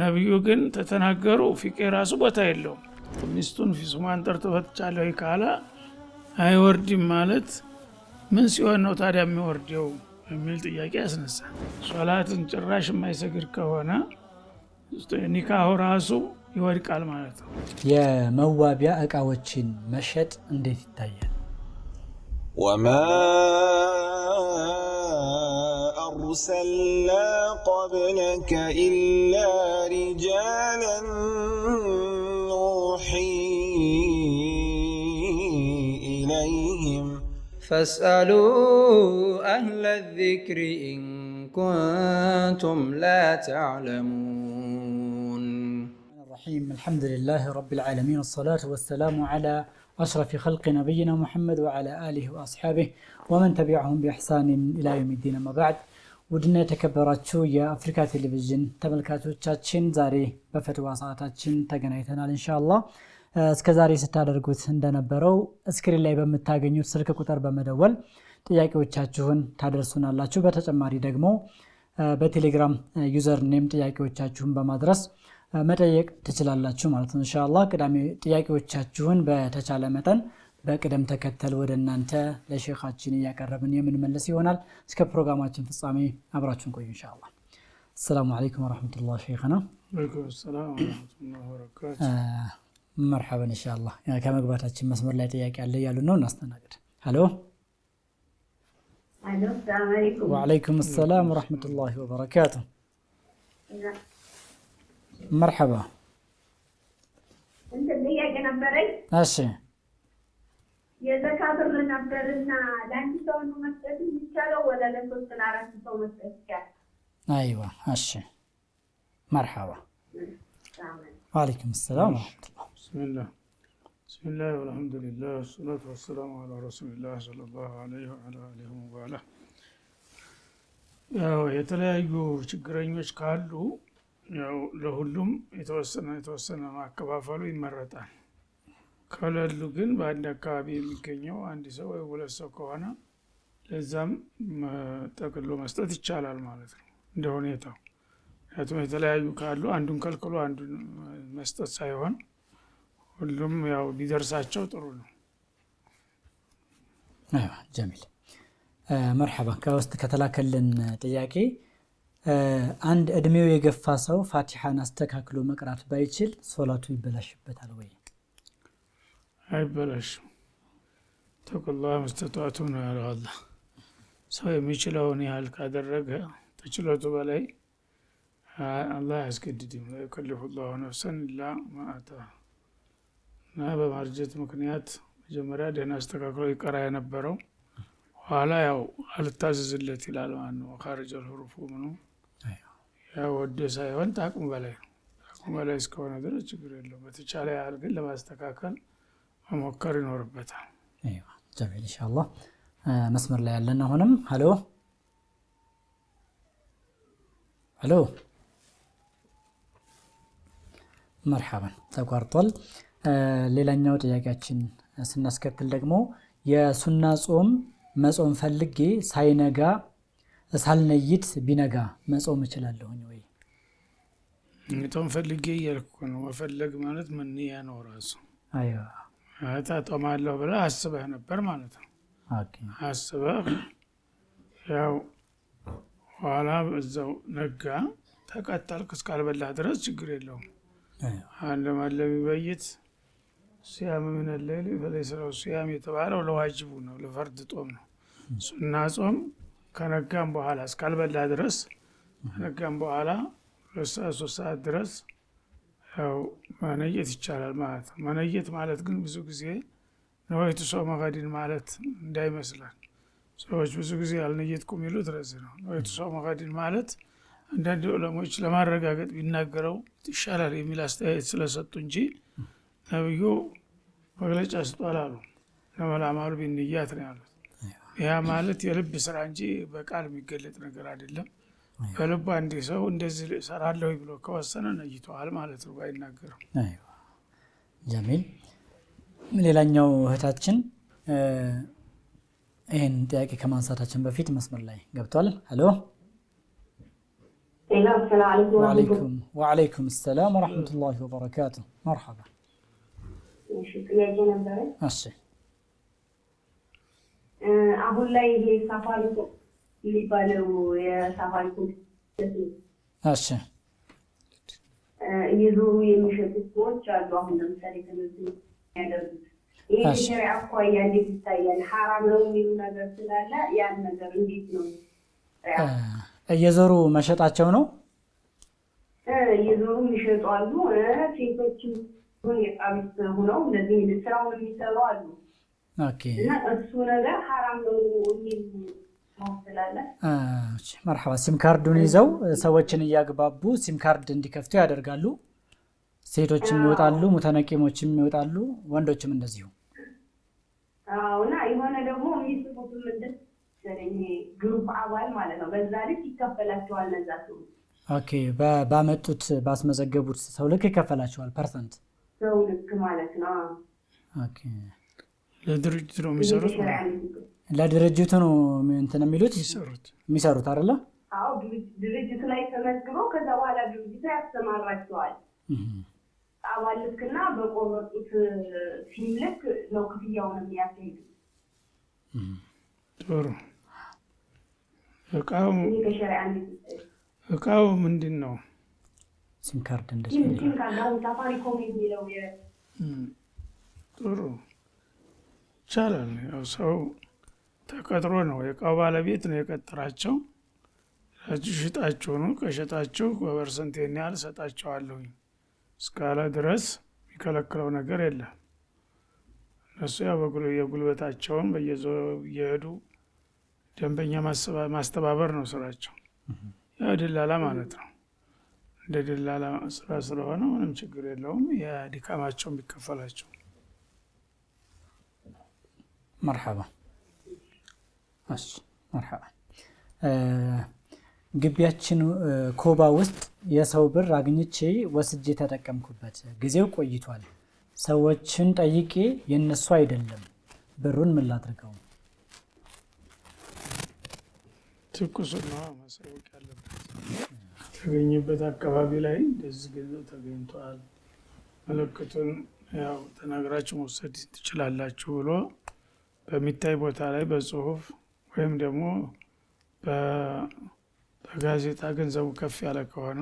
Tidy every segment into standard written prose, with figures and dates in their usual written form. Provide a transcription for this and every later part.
ነብዩ ግን ተተናገሩ ፊቄ ራሱ ቦታ የለውም። ሚስቱን ፊሱማን ተርተፈቻለሁ ካለ አይወርድም ማለት ምን ሲሆን ነው ታዲያ የሚወርደው የሚል ጥያቄ ያስነሳል። ሶላትን ጭራሽ የማይሰግድ ከሆነ ኒካሁ ራሱ ይወድቃል ማለት ነው። የመዋቢያ እቃዎችን መሸጥ እንዴት ይታያል? ወማ አርሰልና ቀብለከ ኢላ ሪጃለን ኑሒ ኢለይህም ፈስአሉ አህለ ዚክሪ ኢን ኩንቱም ላ ተዕለሙን። الحمد لله رب العالمين والصلاة والسلام على أشرف خلق نبينا محمد وعلى آله وأصحابه ومن تبعهم بإحسان إلى يوم الدين. ما بعد ودنا تكبراتشو يا أفريكا تلفزيون تملكاتو تشاتشين زاري بفتوى ساعتاتشين تغنيتنا إن شاء الله. እስከዛሬ ስታደርጉት እንደነበረው ስክሪን ላይ በመታገኙት ስልክ ቁጥር በመደወል ጥያቄዎቻችሁን ታደርሱናላችሁ። በተጨማሪ ደግሞ በቴሌግራም ዩዘር ኔም ጥያቄዎቻችሁን በማድረስ መጠየቅ ትችላላችሁ ማለት ነው። ኢንሻአላህ ቅዳሜ ጥያቄዎቻችሁን በተቻለ መጠን በቅደም ተከተል ወደ እናንተ ለሼኻችን እያቀረብን የምንመለስ ይሆናል። እስከ ፕሮግራማችን ፍጻሜ አብራችሁን ቆዩ ኢንሻአላህ። السلام عليكم ورحمة الله شيخنا. ወአለይኩም ሰላም ወራህመቱላሂ ወበረካቱ። مرحبا إن شاء الله. ከመግባታችን መስመር ላይ ጥያቄ አለ ያሉ ነው እናስተናግድ። ሄሎ السلام عليكم. وعليكم السلام ورحمة الله وبركاته. مرحبا. انت اللي يا نبري ماشي. يا زكاة النبرنا لانت سو مسجد يشالو ولا لنص العرب سو مسجد كان. ايوه ماشي. مرحبا. وعليكم السلام ورحمة الله. بسم الله والحمد لله والصلاة والسلام على رسول الله صلى الله عليه وعلى آله وبعله. ያው የተለያዩ ችግረኞች ካሉ ያው ለሁሉም የተወሰነ ማከፋፈሉ ይመረጣል። ከሌሉ ግን በአንድ አካባቢ የሚገኘው አንድ ሰው ወይ ሁለት ሰው ከሆነ ለዛም ጠቅሎ መስጠት ይቻላል ማለት ነው እንደ ሁኔታው። ምክንያቱም የተለያዩ ካሉ አንዱን ከልክሎ አንዱን መስጠት ሳይሆን ሁሉም ያው ቢደርሳቸው ጥሩ ነው። አዎ ጀሚል مرحبا። ከውስጥ ከተላከልን ጥያቄ አንድ እድሜው የገፋ ሰው ፋቲሃን አስተካክሎ መቅራት ባይችል ሶላቱ ይበላሽበታል ወይ? አይበላሽም። ተቁላህ መስተጣቱን ያለው አላህ ሰው የሚችለውን ያህል ካደረገ ተችሎቱ በላይ አላህ ያስገድድም። ለከልፍ الله نفسا الا ما اتاها እና በማርጀት ምክንያት መጀመሪያ ደህና አስተካክሎ ይቀራ የነበረው ኋላ ያው አልታዘዝለት ይላል ማለት ነው። خارج الحروف ምኑ ያው ወደ ሳይሆን ታቅሙ በላይ እስከሆነ ድረስ ችግር የለውም። በተቻለ ያህል ግን ለማስተካከል መሞከር ይኖርበታል። አይዋ ጀሚል ኢንሻአላህ። መስመር ላይ ያለና አሁንም ሄሎ ሄሎ مرحبا ተቋርጧል። ሌላኛው ጥያቄያችን ስናስከትል ደግሞ የሱና ጾም መጾም ፈልጌ ሳይነጋ ሳልነይት ቢነጋ መጾም እችላለሁ ወይ? ጾም ፈልጌ እያልኩ ነው። መፈለግ ማለት ምን ነው ራሱ? አይዋ ጾማለሁ ብለህ አስበህ ነበር ማለት ነው። ኦኬ አስበህ ያው ኋላ እዛው ነጋ ተቀጠልክ እስካልበላህ ድረስ ችግር የለውም። አንድ ማለም ይበይት ሲያም ምን الليل فليس له صيام የተባለው ለዋጅቡ ነው፣ ለፈርድ ጾም ነው። ሱና ጾም ከነጋም በኋላ እስካልበላ ድረስ ከነጋም በኋላ 3 ሰዓት ድረስ ያው መነየት ይቻላል ማለት ነው። መነየት ማለት ግን ብዙ ጊዜ ነወይቱ ጾመ ገድን ማለት እንዳይመስላል። ሰዎች ብዙ ጊዜ አልነየትኩም ይሉት ለዚህ ነው። ነወይቱ ጾመ ገድን ማለት አንዳንድ ዑለሞች ለማረጋገጥ ቢናገረው ይሻላል የሚል አስተያየት ስለሰጡ እንጂ ነብዩ መግለጫ ሰጥቷል። ለማላማሉ ቢንያት ነው ያሉት። ያ ማለት የልብ ስራ እንጂ በቃል የሚገለጥ ነገር አይደለም። በልብ አንድ ሰው እንደዚህ ሰራለሁ ብሎ ከወሰነ ነይቷል ማለት ነው ባይናገረው። አይዋ ጀሚል። ሌላኛው እህታችን ይሄን ጥያቄ ከማንሳታችን በፊት መስመር ላይ ገብቷል። ሄሎ وعليكم السلام ورحمة الله وبركاته. مرحبا. ماشي. አሁን ላይ ይሄ ሳፋሪኮም የሚባለው የሳፋሪኮም እሺ እየዞሩ የሚሸጡ ሰዎች አሉ። አሁን ለምሳሌ ከነዚህ ያደርጉት ይሄ ሸሪዓ አኳያ እንዴት ይታያል? ሐራም ነው የሚሉ ነገር ስላለ ያን ነገር እንዴት ነው እየዞሩ መሸጣቸው ነው? እየዞሩ የሚሸጡ አሉ። ሴቶችም የቃቢስ ሆነው እንደዚህ ስራውን የሚሰሩ አሉ። ኦኬ እና እሱ ነገር ሐራም ነው የሚል ማስተላለ መርሐባ። ሲም ካርዱን ይዘው ሰዎችን እያግባቡ ሲም ካርድ እንዲከፍቱ ያደርጋሉ። ሴቶችም ይወጣሉ፣ ሙተነቂሞችም ይወጣሉ፣ ወንዶችም እንደዚሁ። እና የሆነ ደግሞ የሚስቡት ምንድን ስለኔ ግሩፕ አባል ማለት ነው። በዛ ልክ ይከፈላቸዋል ለዛ ሰው። ኦኬ ባመጡት ባስመዘገቡት ሰው ልክ ይከፈላቸዋል ፐርሰንት ሰው ልክ ማለት ነው። ኦኬ ለድርጅቱ ነው የሚሰሩት። ለድርጅቱ ነው እንትን የሚሉት የሚሰሩት አይደለ? አዎ ድርጅቱ ላይ ተመዝግበው ከዛ በኋላ ድርጅቱ ያስተማራቸዋል። አባል ልክና በቆረጡት ፊልም ልክ ነው ክፍያውን የሚያስሄዱ። ጥሩ። እቃው ምንድን ነው? ሲም ካርድ እንደዚህ ሲም ካርድ አሁን ሳፋሪኮም የሚለው ጥሩ ይቻላል። ያው ሰው ተቀጥሮ ነው የእቃው ባለቤት ነው የቀጠራቸው። ሽጣችሁ ነው ከሸጣችሁ በፐርሰንት ያህል ሰጣቸዋለሁ እስካለ ድረስ የሚከለክለው ነገር የለም። እነሱ ያው የጉልበታቸውን እየሄዱ ደንበኛ ማስተባበር ነው ስራቸው። ያው ደላላ ማለት ነው። እንደ ደላላ ስራ ስለሆነ ምንም ችግር የለውም። የድካማቸውን ቢከፈላቸው። مرحبا مرحبا ግቢያችን ኮባ ውስጥ የሰው ብር አግኝቼ ወስጄ ተጠቀምኩበት። ጊዜው ቆይቷል። ሰዎችን ጠይቄ የነሱ አይደለም። ብሩን ምን ላድርገው? ትኩስ ነው ማሳወቅ ያለበት። ተገኘበት አካባቢ ላይ እንደዚህ ገንዘብ ተገኝቷል፣ ምልክቱን ያው ተናግራችሁ መውሰድ ትችላላችሁ ብሎ በሚታይ ቦታ ላይ በጽሁፍ ወይም ደግሞ በጋዜጣ ገንዘቡ ከፍ ያለ ከሆነ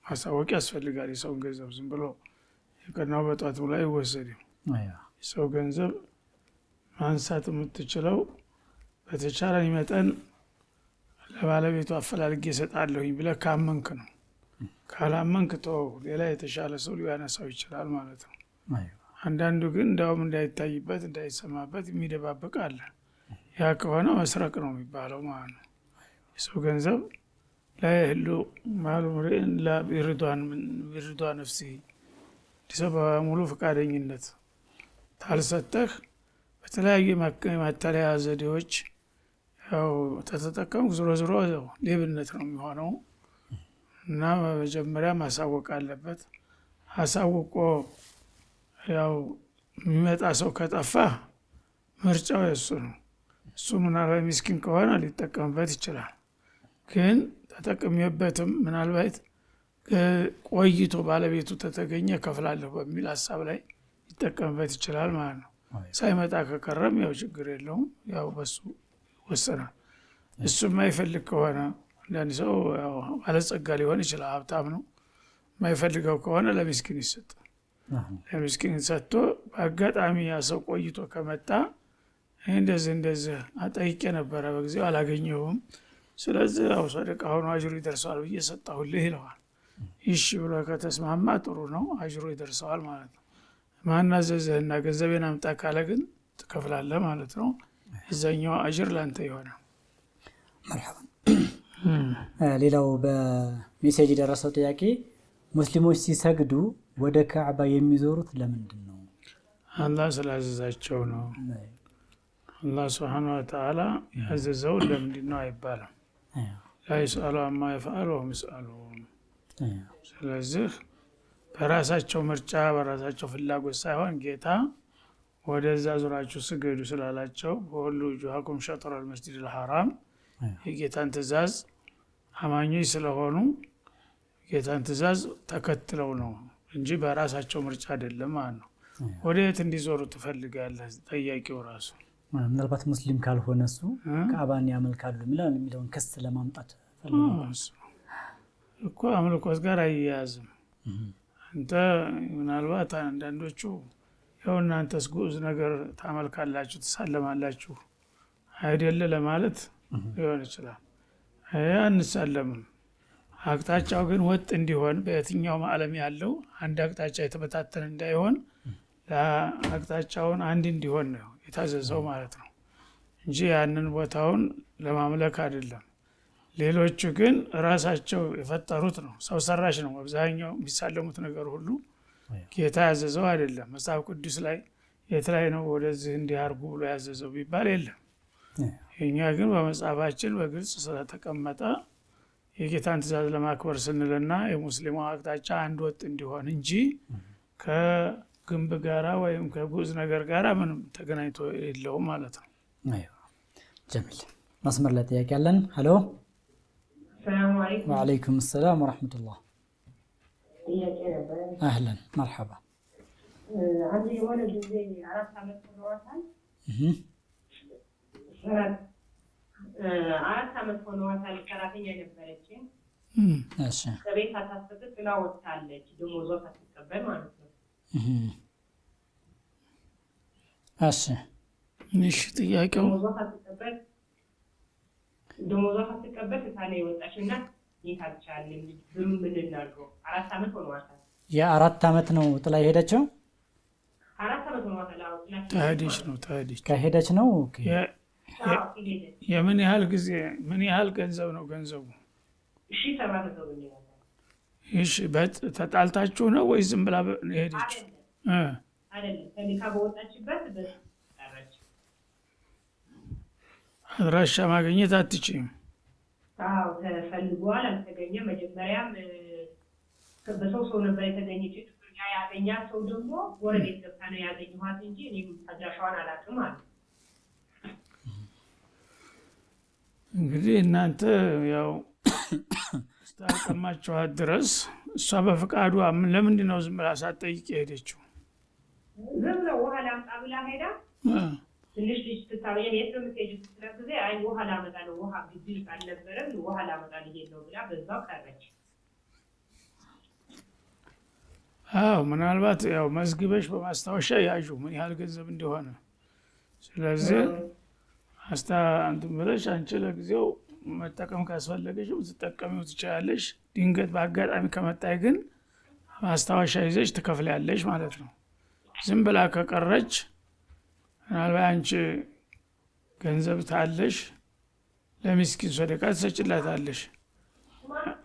ማሳወቅ ያስፈልጋል። የሰው ገንዘብ ዝም ብሎ የቀናው በጧቱ ላይ አይወሰድም። የሰው ገንዘብ ማንሳት የምትችለው በተቻለ መጠን ለባለቤቱ አፈላልጌ እሰጣለሁኝ ብለህ ካመንክ ነው። ካላመንክ ተው፣ ሌላ የተሻለ ሰው ሊያነሳው ይችላል ማለት ነው። አንዳንዱ ግን እንዳውም እንዳይታይበት እንዳይሰማበት የሚደባበቅ አለ። ያ ከሆነ መስረቅ ነው የሚባለው ማለት ነው። የሰው ገንዘብ ላይ ሁሉ ማሉ ምሪን ለቢርዷን ነፍሲ ሙሉ ፈቃደኝነት ታልሰጠህ በተለያዩ ማታለያ ዘዴዎች ያው ተተጠቀምክ ዞሮ ዞሮ ሌብነት ነው የሚሆነው እና በመጀመሪያ ማሳወቅ አለበት። አሳውቆ ያው የሚመጣ ሰው ከጠፋ ምርጫው የሱ ነው። እሱ ምናልባት ምስኪን ከሆነ ሊጠቀምበት ይችላል። ግን ተጠቅሜበትም ምናልባት ቆይቶ ባለቤቱ ተተገኘ ከፍላለሁ በሚል ሀሳብ ላይ ሊጠቀምበት ይችላል ማለት ነው። ሳይመጣ ከቀረም ያው ችግር የለውም፣ ያው በሱ ይወሰናል። እሱ የማይፈልግ ከሆነ አንዳንድ ሰው ባለጸጋ ሊሆን ይችላል፣ ሀብታም ነው። የማይፈልገው ከሆነ ለምስኪን ይሰጣል። ለምስኪን ሰጥቶ በአጋጣሚ ያ ሰው ቆይቶ ከመጣ እንደዚህ አጠይቄ ነበረ በጊዜው አላገኘሁም፣ ስለዚህ ያው ሰደቃ ሆኖ አጅሩ ይደርሰዋል ብዬ ሰጣሁልህ ይለዋል። እሺ ብሎ ከተስማማ ጥሩ ነው፣ አጅሩ ይደርሰዋል ማለት ነው። ማናዘዝህና ገንዘቤን አምጣ ካለ ግን ትከፍላለህ ማለት ነው። እዛኛው አጅር ላንተ ይሆናል። መርሐባ። ሌላው በሜሴጅ የደረሰው ጥያቄ ሙስሊሞች ሲሰግዱ ወደ ካዕባ የሚዞሩት ለምንድን ነው? አላህ ስላዘዛቸው ነው። አላህ ሱብሓነሁ ወተዓላ ያዘዘው ለምንድን ነው አይባልም። ላ ይስአሉ አማ የፍዐሉ ወሁም ይስአሉን። ስለዚህ በራሳቸው ምርጫ በራሳቸው ፍላጎት ሳይሆን ጌታ ወደዛ ዙራችሁ ስገዱ ስላላቸው ወወሉ ውጁሀኩም ሸጥረል መስጂዲል ሐራም የጌታን ትእዛዝ አማኞች ስለሆኑ ጌታን ትእዛዝ ተከትለው ነው እንጂ በራሳቸው ምርጫ አይደለም ማለት ነው። ወዴት እንዲዞሩ ትፈልጋለህ? ጠያቂው ራሱ ምናልባት ሙስሊም ካልሆነ እሱ ካዕባን ያመልካሉ የሚለውን ክስ ለማምጣት ፈልገው እኮ አምልኮት ጋር አያያዝም። አንተ ምናልባት አንዳንዶቹ ያው እናንተስ ግዑዝ ነገር ታመልካላችሁ ትሳለማላችሁ አይደለ ለማለት ሊሆን ይችላል። አንሳለምም። አቅጣጫው ግን ወጥ እንዲሆን በየትኛውም ዓለም ያለው አንድ አቅጣጫ የተበታተነ እንዳይሆን ለአቅጣጫውን አንድ እንዲሆን ነው የታዘዘው ማለት ነው እንጂ ያንን ቦታውን ለማምለክ አይደለም። ሌሎቹ ግን ራሳቸው የፈጠሩት ነው፣ ሰው ሰራሽ ነው። አብዛኛው የሚሳለሙት ነገር ሁሉ ጌታ ያዘዘው አይደለም። መጽሐፍ ቅዱስ ላይ የት ላይ ነው ወደዚህ እንዲያርጉ ብሎ ያዘዘው ቢባል የለም። የኛ ግን በመጽሐፋችን በግልጽ ስለተቀመጠ የጌታን ትእዛዝ ለማክበር ስንልና የሙስሊሙ አቅጣጫ አንድ ወጥ እንዲሆን እንጂ ከግንብ ጋራ ወይም ከጉዝ ነገር ጋራ ምንም ተገናኝቶ የለውም ማለት ነው። ጀሚል መስመር ላይ ጥያቄ አለን። ሄሎ ሰላም አለይኩም። ወአለይኩም ሰላም ወራህመቱላህ። ጥያቄ ነበር። አህለን መርሐባ። አንድ የሆነ ጊዜ 4 ዓመት ሆኗታል። 4 ዓመት ሆኗታል። ሰራተኛ ነበረች። እሺ ከቤት አታስፈቅድ ጥላ ወጣለች። ደሞዟ ሳትቀበል ማለት ነው። እሺ እሺ ጥያቄው ደሞዟ ሳትቀበል ታኔ ወጣችና ይታቻልኝ ብሩ ምን እናድርገው? 4 ዓመት ሆኗታል። የ4 ዓመት ነው ጥላ ሄደችው? 4 ዓመት ሆኗታል። ከሄደች ነው። ኦኬ የምን ያህል ጊዜ ምን ያህል ገንዘብ ነው ገንዘቡ? 700 ብር ነው። እሺ ተጣልታችሁ ነው ወይ ዝም ብላ ሄደች? አይደለም ከሊካ በወጣችበት በተጠራች አድራሻ ማግኘት አትችይም። አዎ ተፈልጓል፣ አልተገኘም። መጀመሪያም በሰው ነበር የተገኘች። ያገኛ ሰው ደግሞ ወረዴት ገብታ ነው ያገኘኋት እንጂ እኔ አድራሻዋን አላውቅም አለ። እንግዲህ እናንተ ያው ስታቀማችኋት ድረስ እሷ በፍቃዷ ለምንድን ነው ዝም ብላ ሳትጠይቅ የሄደችው? ዝም ብላ ውሃ ላምጣ ብላ ሄዳ ትንሽ ልጅ ትታበየን የት ነው የምትሄጂው ስትላት ጊዜ አይ ውሃ ላመጣ ነው፣ ውሃ ግቢ አልነበረም ውሃ ላመጣ ልሄድ ነው ብላ በዛው ቀረች። አዎ ምናልባት ያው መዝግበሽ በማስታወሻ ያዡ ምን ያህል ገንዘብ እንደሆነ። ስለዚህ አንተም ብለሽ አንቺ ለጊዜው መጠቀም ካስፈለገሽ ትጠቀሚው ትችላለሽ። ድንገት በአጋጣሚ ከመጣይ ግን ማስታወሻ ይዘሽ ትከፍላለሽ ማለት ነው። ዝም ብላ ከቀረች ምናልባት አንቺ ገንዘብ ታለሽ ለሚስኪን ሰደቃ ትሰጭላታለሽ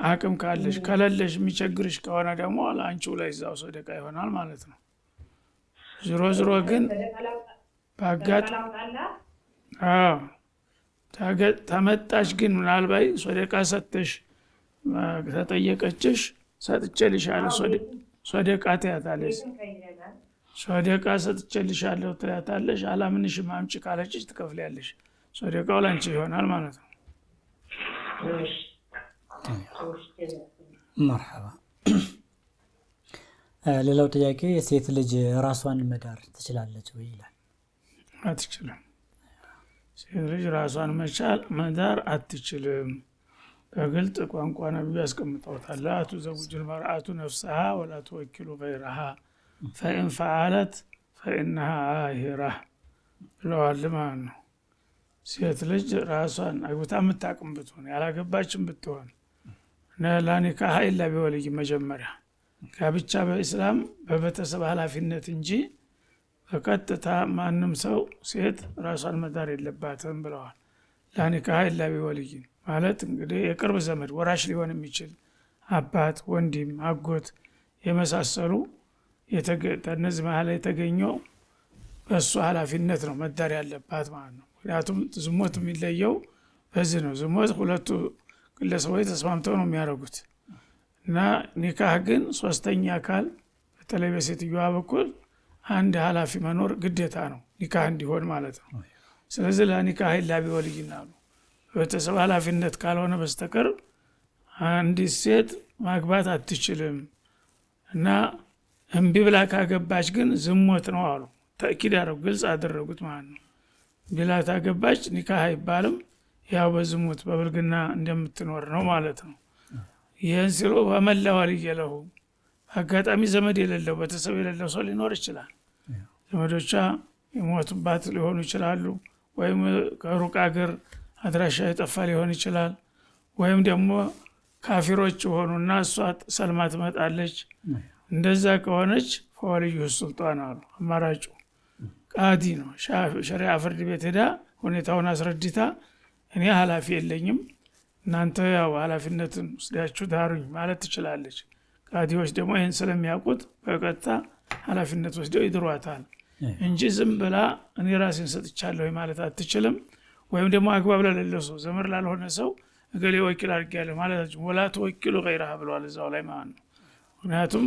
አቅም ካለሽ። ከሌለሽ የሚቸግርሽ ከሆነ ደግሞ ለአንቺው ላይ እዛው ሰደቃ ይሆናል ማለት ነው። ዞሮ ግን ተመጣች ግን ምናልባት ሰደቃ ሰጥተሽ ተጠየቀችሽ ሰጥቼልሻለሁ ሰደቃ ትያታለሽ። ሰደቃ ሰጥቼልሻለሁ ትያታለሽ። አላምንሽም አምጪ ካለችሽ ትከፍያለሽ። ሰደቃው ላንቺ ይሆናል ማለት ነው። መርሐባ። ሌላው ጥያቄ ሴት ልጅ ራሷን መዳር ትችላለች ወይ ይላል። አትችልም። ሴት ልጅ ራሷን መዳር አትችልም። በግልጥ ቋንቋ ነብዩ ያስቀምጠውታል። ላ ቱዘውጅ ልመርአቱ ነፍሰሃ ወላ ትወኪሉ ገይረሃ ፈኢን ፈዓለት ፈኢነሃ አሂራ ብለዋል ማለት ነው። ሴት ልጅ ራሷን አግብታ የምታቅም ብትሆን ያላገባችን ብትሆን ላ ኒካህ ኢላ ቢወልይ መጀመሪያ ጋብቻ በእስላም በቤተሰብ ኃላፊነት እንጂ በቀጥታ ማንም ሰው ሴት ራሷን መዳር የለባትም ብለዋል። ላ ኒካህ ኢላ ቢወልይ ማለት እንግዲህ የቅርብ ዘመድ ወራሽ ሊሆን የሚችል አባት፣ ወንድም፣ አጎት የመሳሰሉ እነዚህ መሀል የተገኘው በእሱ ኃላፊነት ነው መዳር ያለባት ማለት ነው። ምክንያቱም ዝሙት የሚለየው በዚህ ነው። ዝሙት ሁለቱ ግለሰቦች ተስማምተው ነው የሚያደርጉት እና ኒካህ ግን ሶስተኛ አካል በተለይ በሴትዮዋ በኩል አንድ ኃላፊ መኖር ግዴታ ነው ኒካህ እንዲሆን ማለት ነው። ስለዚህ ለኒካህ ኢላ ቢወልይ ነው። ቤተሰብ ኃላፊነት ካልሆነ በስተቀር አንዲት ሴት ማግባት አትችልም እና እምቢ ብላ ካገባች ግን ዝሙት ነው አሉ። ተእኪድ ያደረጉ ግልጽ አደረጉት ማለት ነው። ብላ ታገባች ኒካህ አይባልም፣ ያው በዝሙት በብልግና እንደምትኖር ነው ማለት ነው። ይህን ሲሉ ወመላ ወልይ ለሁ አጋጣሚ ዘመድ የሌለው ቤተሰብ የሌለው ሰው ሊኖር ይችላል። ዘመዶቿ የሞቱባት ሊሆኑ ይችላሉ፣ ወይም ከሩቅ አገር አድራሻ የጠፋ ሊሆን ይችላል፣ ወይም ደግሞ ካፊሮች ሆኑና እሷ ሰልማ ትመጣለች። እንደዛ ከሆነች ፈወልዩ ሱልጣን አሉ። አማራጩ ቃዲ ነው። ሸሪዓ ፍርድ ቤት ሄዳ ሁኔታውን አስረድታ እኔ ኃላፊ የለኝም እናንተ ያው ኃላፊነትን ወስዳችሁ ዳሩኝ ማለት ትችላለች። ቃዲዎች ደግሞ ይህን ስለሚያውቁት በቀጥታ ኃላፊነት ወስደው ይድሯታል እንጂ ዝም ብላ እኔ ራሴን ሰጥቻለሁ ማለት አትችልም። ወይም ደግሞ አግባብ ለሌለው ሰው ዘመር ላልሆነ ሰው እገሌ ወኪል አድርጌያለሁ ማለት ወላ ተወኪሉ ገይረሃ ብለዋል እዛው ላይ ማለት ነው። ምክንያቱም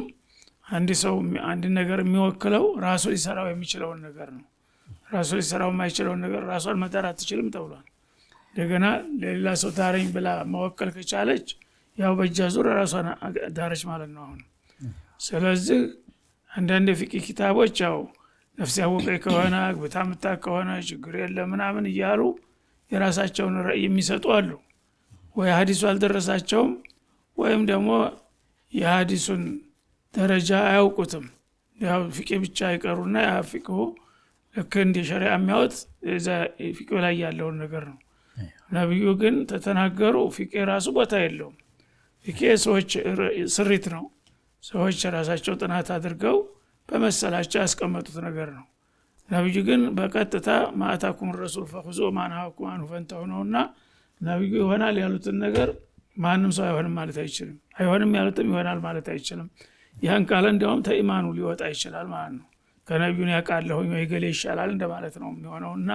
አንድ ሰው አንድ ነገር የሚወክለው ራሱ ሊሰራው የሚችለውን ነገር ነው። ራሱ ሊሰራው የማይችለውን ነገር ራሷን መዳር አትችልም ተብሏል። እንደገና ለሌላ ሰው ዳረኝ ብላ መወከል ከቻለች ያው በእጃ ዙር ራሷን ዳረች ማለት ነው አሁን። ስለዚህ አንዳንድ የፊቅህ ኪታቦች ያው ነፍስ ያወቀኝ ከሆነ አግብታ የምታውቅ ከሆነ ችግር የለም ምናምን እያሉ የራሳቸውን ራእይ የሚሰጡ አሉ። ወይ ሀዲሱ አልደረሳቸውም ወይም ደግሞ የሀዲሱን ደረጃ አያውቁትም። ያው ፊቅህ ብቻ ይቀሩና ያ ፊቅሁ ልክ እንደ ሸሪዓ የሚያወጥ እዛ ፊቅህ ላይ ያለውን ነገር ነው። ነብዩ ግን ተተናገሩ ፊቅህ ራሱ ቦታ የለውም። ፊቅህ ሰዎች ስሪት ነው። ሰዎች ራሳቸው ጥናት አድርገው በመሰላቸው ያስቀመጡት ነገር ነው። ነብዩ ግን በቀጥታ ማአታኩም ረሱል ፈኹዙ ወማንሃኩም አንሁ ፈንተሁ ነውና ነብዩ ይሆናል ያሉትን ነገር ማንም ሰው አይሆንም ማለት አይችልም። አይሆንም ያሉትም ይሆናል ማለት አይችልም። ያን ቃል እንደውም ተኢማኑ ሊወጣ ይችላል ማለት ነው። ከነብዩን ያቃለሁኝ ወይ ገሌ ይሻላል እንደማለት ነው የሚሆነውና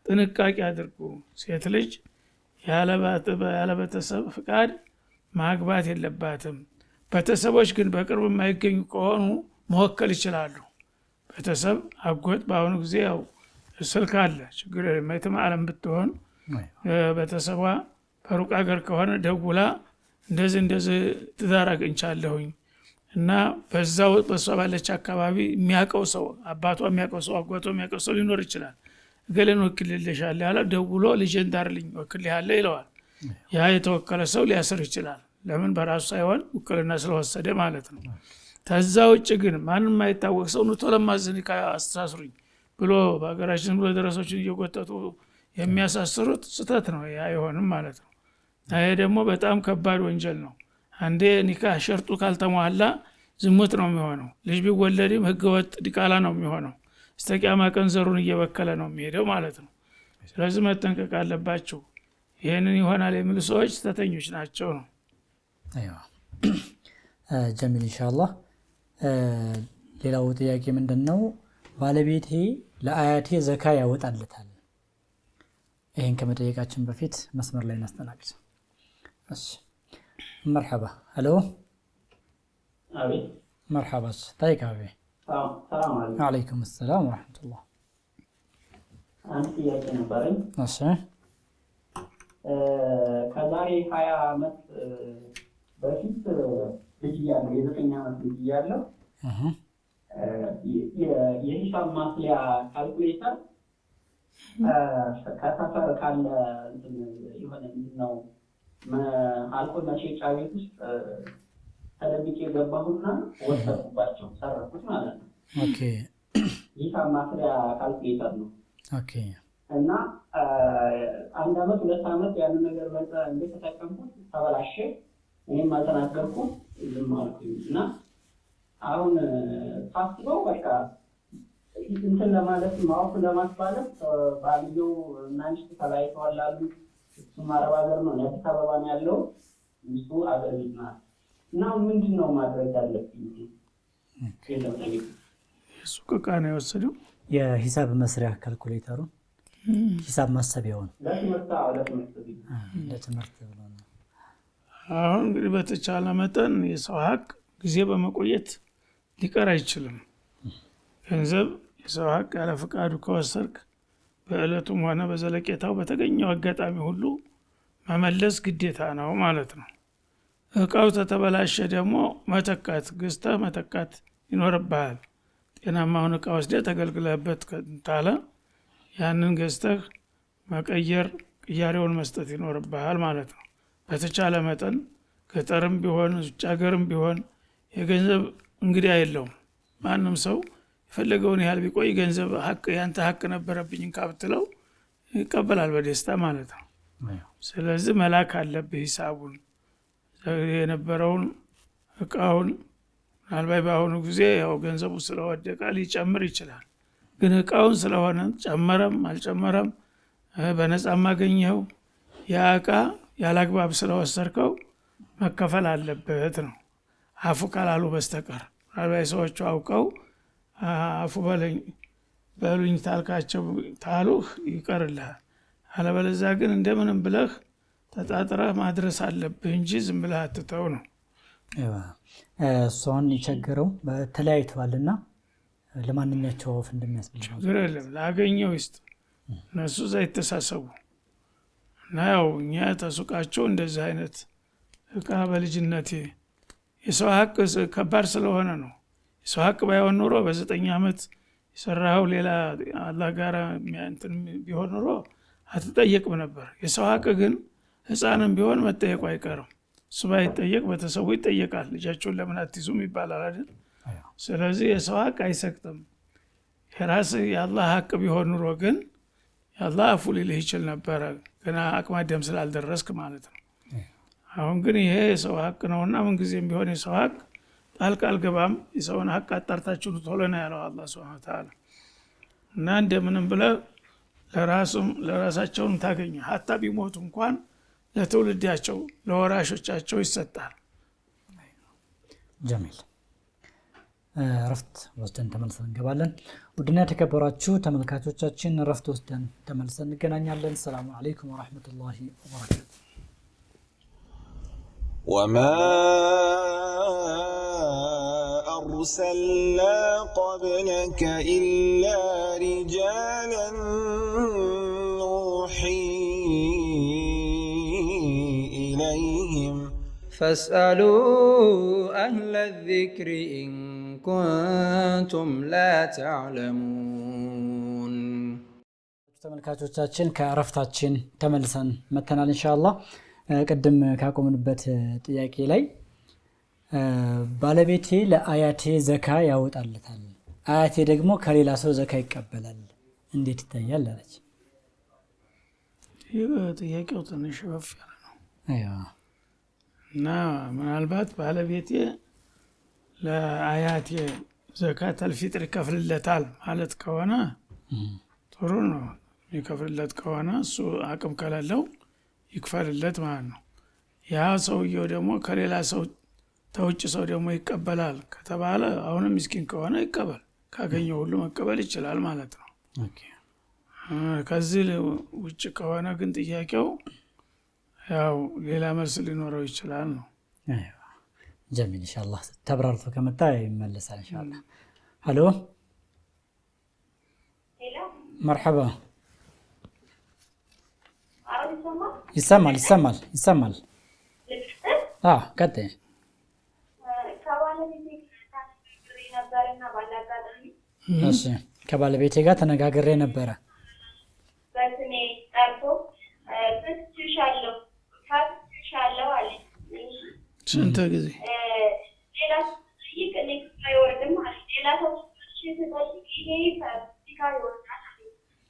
ጥንቃቄ አድርጉ። ሴት ልጅ ያለ ቤተሰብ ፍቃድ ማግባት የለባትም። ቤተሰቦች ግን በቅርብ የማይገኙ ከሆኑ መወከል ይችላሉ። ቤተሰብ አጎት በአሁኑ ጊዜ ያው ስልክ አለ ችግር የለም። ዓለም ብትሆን ቤተሰቧ በሩቅ አገር ከሆነ ደውላ እንደዚህ ትዳር አግኝቻለሁኝ እና በዛው በሷ ባለች አካባቢ የሚያውቀው ሰው አባቷ የሚያውቀው ሰው አጓቷ የሚያውቀው ሰው ሊኖር ይችላል። ገለን ወክልልሻል ያለ ደውሎ ልጄን ዳርልኝ ወክልሃለ ይለዋል። ያ የተወከለ ሰው ሊያስር ይችላል። ለምን በራሱ ሳይሆን ውክልና ስለወሰደ ማለት ነው። ከዛ ውጭ ግን ማንም የማይታወቅ ሰው ነው ተለማዝን አስተሳስሩኝ ብሎ በሀገራችን ብሎ ደረሶችን እየጎተቱ የሚያሳስሩት ስህተት ነው። ያ አይሆንም ማለት ነው። ይሄ ደግሞ በጣም ከባድ ወንጀል ነው። አንዴ ኒካህ ሸርጡ ካልተሟላ ዝሙት ነው የሚሆነው። ልጅ ቢወለድም ህገወጥ ዲቃላ ነው የሚሆነው። እስከ ቂያማ ቀን ዘሩን እየበከለ ነው የሚሄደው ማለት ነው። ስለዚህ መጠንቀቅ አለባቸው። ይህንን ይሆናል የሚሉ ሰዎች ስህተተኞች ናቸው ነው። አይዋ ጀሚል ኢንሻአላህ። ሌላው ጥያቄ ምንድነው? ባለቤቴ ለአያቴ ዘካ ያወጣለታል። ይሄን ከመጠየቃችን በፊት መስመር ላይ እናስተናግድ። እሺ مرحبا الو ابي مرحبا طيب ابي السلام عليكم. وعليكم السلام ورحمه الله. አንተ ያቺ ነበረኝ እሺ ከዛሬ 20 ዓመት በፊት ልጅ ያለው የ9 ዓመት ልጅ ያለው የሂሳብ ማስሊያ ካልኩሌተር ከሰፈር ካለ የሆነ ነው አልኮል መሸጫ ቤት ውስጥ ተደብቄ ገባሁና ወሰድኩባቸው፣ ሰረኩት ማለት ነው። ኦኬ ሂሳብ ማስሊያ ካልኩሌተር ነው። ኦኬ እና 1 ዓመት 2 ዓመት ያንን ነገር እንደተጠቀምኩት ተበላሸ። እኔም አልተናገርኩም ዝም አልኩኝ። እና አሁን ሳስበው በቃ እንትን ለማለት ማወቅ ለማስባለት ባልየው እና ሚስቱ ተለያይተዋል አሉ። እሱም አረብ ሀገር ነው፣ አዲስ አበባ ነው ያለው። ሚስቱ አገር ቤት ናት። እና ምንድነው ማድረግ ያለብኝ? እሱ ዕቃ ነው የወሰደው የሂሳብ መስሪያ ካልኩሌተሩን ሂሳብ ማሰቢያውን ለትምህርት ብሎ ነው። አሁን እንግዲህ በተቻለ መጠን የሰው ሀቅ ጊዜ በመቆየት ሊቀር አይችልም። ገንዘብ የሰው ሀቅ ያለ ፍቃዱ ከወሰድክ በእለቱም ሆነ በዘለቄታው በተገኘው አጋጣሚ ሁሉ መመለስ ግዴታ ነው ማለት ነው። እቃው ተተበላሸ ደግሞ መተካት ገዝተህ መተካት ይኖርብሃል። ጤናማውን እቃ ወስደህ ተገልግለህበት ታለ ያንን ገዝተህ መቀየር ቅያሬውን መስጠት ይኖርብሃል ማለት ነው። በተቻለ መጠን ገጠርም ቢሆን ውጭ ሀገርም ቢሆን የገንዘብ እንግዲህ አይለውም። ማንም ሰው የፈለገውን ያህል ቢቆይ ገንዘብ ሀቅ ያንተ ሀቅ ነበረብኝ ካብትለው ይቀበላል በደስታ ማለት ነው። ስለዚህ መላክ አለብህ ሂሳቡን የነበረውን እቃውን። ምናልባት በአሁኑ ጊዜ ያው ገንዘቡ ስለወደቀ ሊጨምር ይችላል። ግን እቃውን ስለሆነ ጨመረም አልጨመረም በነጻም አገኘኸው ያ እቃ ያላግባብ ስለወሰድከው መከፈል አለበት ነው። አፉ ካላሉ በስተቀር ምናልባት ሰዎቹ አውቀው አፉ በሉኝ ታልካቸው ታሉህ ይቀርልሃል። አለበለዚያ ግን እንደምንም ብለህ ተጣጥረህ ማድረስ አለብህ እንጂ ዝም ብለህ አትተው ነው። እሷን የቸገረው ተለያይተዋልና ለማንኛቸው ወፍ እንደሚያስብል ችግር የለም ላገኘው ይስጥ። እነሱ እዛ ይተሳሰቡ እና ያው እኛ ተሱቃቸው እንደዚህ አይነት እቃ በልጅነቴ የሰው ሀቅ ከባድ ስለሆነ ነው። የሰው ሀቅ ባይሆን ኑሮ በ9 ዓመት የሰራኸው ሌላ አላህ ጋር እንትን ቢሆን ኑሮ አትጠየቅም ነበር። የሰው ሀቅ ግን ህፃንም ቢሆን መጠየቁ አይቀርም። እሱ ባይጠየቅ ቤተሰቡ ይጠየቃል። ልጃቸውን ለምን አትይዙም ይባላል አይደል? ስለዚህ የሰው ሀቅ አይሰቅጥም። የራስህ የአላህ ሀቅ ቢሆን ኑሮ ግን የአላህ አፉ ሊልህ ይችል ነበረ፣ ገና አቅመ አዳም ስላልደረስክ ማለት ነው። አሁን ግን ይሄ የሰው ሀቅ ነውና ምንጊዜም ቢሆን የሰው ሀቅ ጣልቃ አልገባም። የሰውን ሀቅ አጣርታችሁ ቶሎ ነው ያለው አላህ ሱብሓነሁ ወተዓላ። እና እንደምንም ብለህ ለራሳቸውም ታገኘ ሀታ ቢሞቱ እንኳን ለትውልዳቸው ለወራሾቻቸው ይሰጣል። ጀሚል ረፍት ወስደን ተመልሰን እንገባለን። ውድና የተከበራችሁ ተመልካቾቻችን ረፍት ወስደን ተመልሰን እንገናኛለን። ሰላም አለይኩም ወራህመቱላሂ ወበረካቱ። وما أرسلنا قبلك إلا رجالا نوحي إليهم فاسألوا أهل الذكر إن كنتم لا تعلمون. ተመልካቾቻችን ከረፍታችን ተመልሰን መተናል ኢንሻአላህ። ቀደም ካቆምንበት ጥያቄ ላይ ባለቤቴ ለአያቴ ዘካ ያወጣለታል፣ አያቴ ደግሞ ከሌላ ሰው ዘካ ይቀበላል፣ እንዴት ይታያል አለች። ይህ ጥያቄው ትንሽ ወፍ ያለ ነው። አይዋ እና ምናልባት ባለቤቴ ለአያቴ ዘካተል ፊጥር ይከፍልለታል ማለት ከሆነ ጥሩ ነው። ይከፍልለት ከሆነ እሱ አቅም ከሌለው ይክፈልለት ማለት ነው። ያ ሰውየው ደግሞ ከሌላ ሰው ተውጭ ሰው ደግሞ ይቀበላል ከተባለ አሁንም ምስኪን ከሆነ ይቀበል፣ ካገኘው ሁሉ መቀበል ይችላል ማለት ነው። ከዚህ ውጭ ከሆነ ግን ጥያቄው ያው ሌላ መልስ ሊኖረው ይችላል ነው። አይዋ ጀሚል ኢንሻአላህ ተብራርቶ ከመጣ ይመለሳል ኢንሻአላህ። ሄሎ መርሐባ። ይሰማል። ቀጥይ። እሺ ከባለቤቴ ጋር ተነጋግሬ ነበረ። በስሜ ጠርቶ ፍትሻለሁ አለ። ስንት ጊዜ ሌላ ጠይቅ እኔ አይወርድም አለ። ሌላ ሰው ሲጠይቅ ይሄ ፋብሪካ ይወርዳል።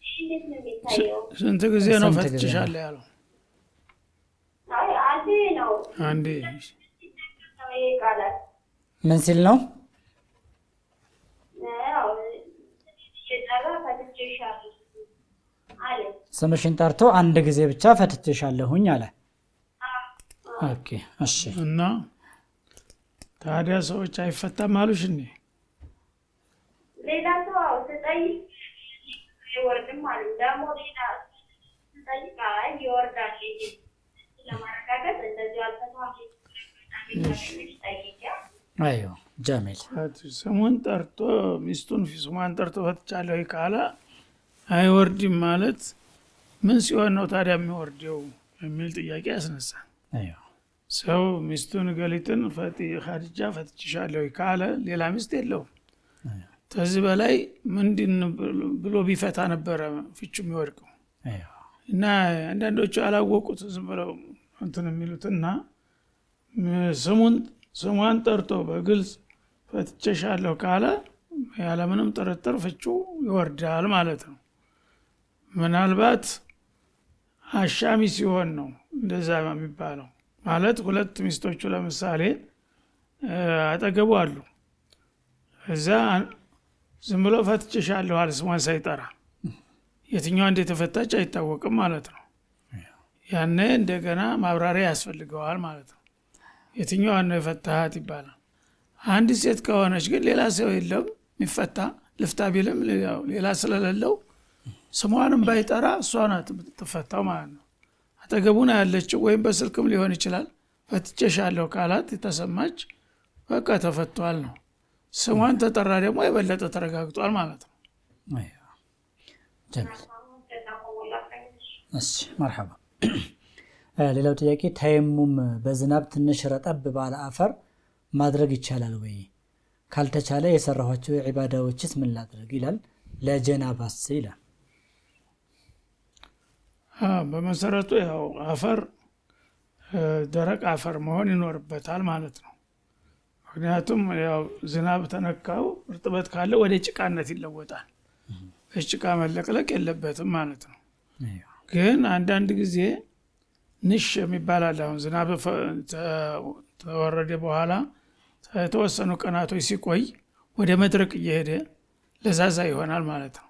እንዴት ነው የሚታየው? ስንት ጊዜ ነው ፈትሻለሁ ያለው? አንዴ ነው። አንዴ ምን ሲል ነው? ስምሽን ጠርቶ አንድ ጊዜ ብቻ ፈትቼሻለሁኝ አለ። ኦኬ እሺ። እና ታዲያ ሰዎች አይፈታም አሉሽ እንዴ? ሌላ ሰው ስጠይቅ አይወርድም አሉ። ደግሞ ሌላ ስጠይቅ ይወርዳል ለማረጋገጥ እንደዚህ አልፈታም። አይዮ ጀሚል ስሙን ጠርቶ ሚስቱን ስሟን ጠርቶ ፈትቻለሁ ካለ አይወርድም ማለት ምን ሲሆን ነው ታዲያ የሚወርደው የሚል ጥያቄ ያስነሳል። አይዮ ሰው ሚስቱን ገሊጥን ኻዲጃ ፈትቼሻለሁ ካለ ሌላ ሚስት የለውም። ከዚህ በላይ ምንድን ብሎ ቢፈታ ነበረ ፍቹ የሚወድቀው። እና አንዳንዶቹ አላወቁት ዝም ብለው እንትን የሚሉትና ስሟን ጠርቶ በግልጽ ፈትቼሻለሁ ካለ ያለምንም ጥርጥር ፍቹ ይወርዳል ማለት ነው። ምናልባት አሻሚ ሲሆን ነው እንደዛ የሚባለው። ማለት ሁለት ሚስቶቹ ለምሳሌ አጠገቡ አሉ። እዛ ዝም ብሎ ፈትቼሻለሁ አለ ስሟን ሳይጠራ፣ የትኛዋ እንደተፈታች አይታወቅም ማለት ነው። ያኔ እንደገና ማብራሪያ ያስፈልገዋል ማለት ነው። የትኛዋን ነው የፈታሃት ይባላል። አንድ ሴት ከሆነች ግን ሌላ ሰው የለም የሚፈታ ልፍታ ቢልም ሌላ ስለሌለው ስሟንም ባይጠራ እሷ ናት የምትፈታው ማለት ነው። አጠገቡን ያለችው ወይም በስልክም ሊሆን ይችላል። ፈትቼሻለሁ ካላት የተሰማች በቃ ተፈቷል ነው። ስሟን ተጠራ ደግሞ የበለጠ ተረጋግጧል ማለት ነው። ጀሚል እሺ መርሐባ። ሌላው ጥያቄ ተየሙም በዝናብ ትንሽ ረጠብ ባለ አፈር ማድረግ ይቻላል ወይ? ካልተቻለ የሰራኋቸው ኢባዳዎችስ ምን ላድርግ ይላል። ለጀናባስ ይላል። በመሰረቱ ያው አፈር ደረቅ አፈር መሆን ይኖርበታል ማለት ነው። ምክንያቱም ያው ዝናብ ተነካው እርጥበት ካለ ወደ ጭቃነት ይለወጣል። በጭቃ መለቅለቅ የለበትም ማለት ነው። ግን አንዳንድ ጊዜ ንሽ የሚባል አለ። አሁን ዝናብ ተወረደ በኋላ የተወሰኑ ቀናቶች ሲቆይ ወደ መድረቅ እየሄደ ለዛዛ ይሆናል ማለት ነው።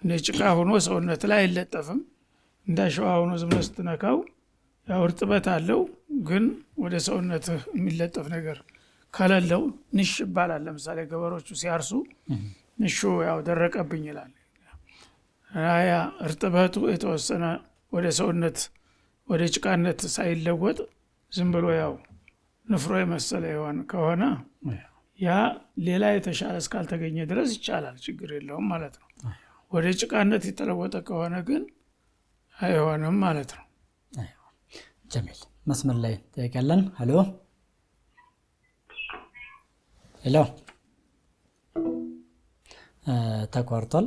እንደ ጭቃ ሆኖ ሰውነት ላይ አይለጠፍም። እንዳሸዋ ሆኖ ዝም ብለህ ስትነካው ያው እርጥበት አለው፣ ግን ወደ ሰውነት የሚለጠፍ ነገር ከሌለው ንሽ ይባላል። ለምሳሌ ገበሮቹ ሲያርሱ ንሹ ያው ደረቀብኝ ይላል። ያ እርጥበቱ የተወሰነ ወደ ሰውነት ወደ ጭቃነት ሳይለወጥ ዝም ብሎ ያው ንፍሮ የመሰለ ይሆን ከሆነ ያ ሌላ የተሻለ እስካልተገኘ ድረስ ይቻላል፣ ችግር የለውም ማለት ነው። ወደ ጭቃነት የተለወጠ ከሆነ ግን አይሆንም ማለት ነው። ጀሚል መስመር ላይ ጠይቃለን። ሄሎ ሄሎ ተቋርጧል።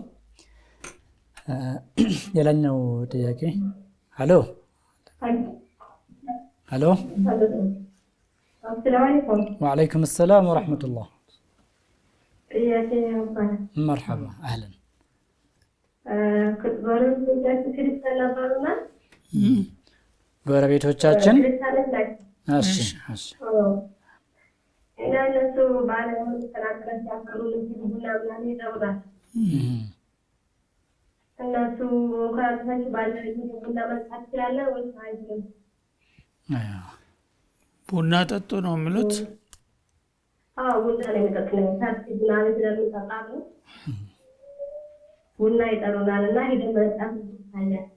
ሌላኛው ጥያቄ ሄሎ ሄሎ السلام عليكم. وعليكم السلام ورحمة الله. يا سيدي مرحبا أهلا. كنت بقول لك كريستال نبرنا. ጎረቤቶቻችን እሺ እሺ እና እነሱ ባለሙሉ ተናግረው ሲያቀሩ ቡና ምናምን ይዘውራል። እነሱ ከራሳች ባለ ቡና መጣት ይችላል ወይስ አይችልም? ቡና ጠጡ ነው የሚሉት። ቡና ነው የሚጠጡት። ታክሲ ቡና ነው ስለሚጠጣሉ ቡና ይጠሩናል እና ሄደን መጣት ይቻላል።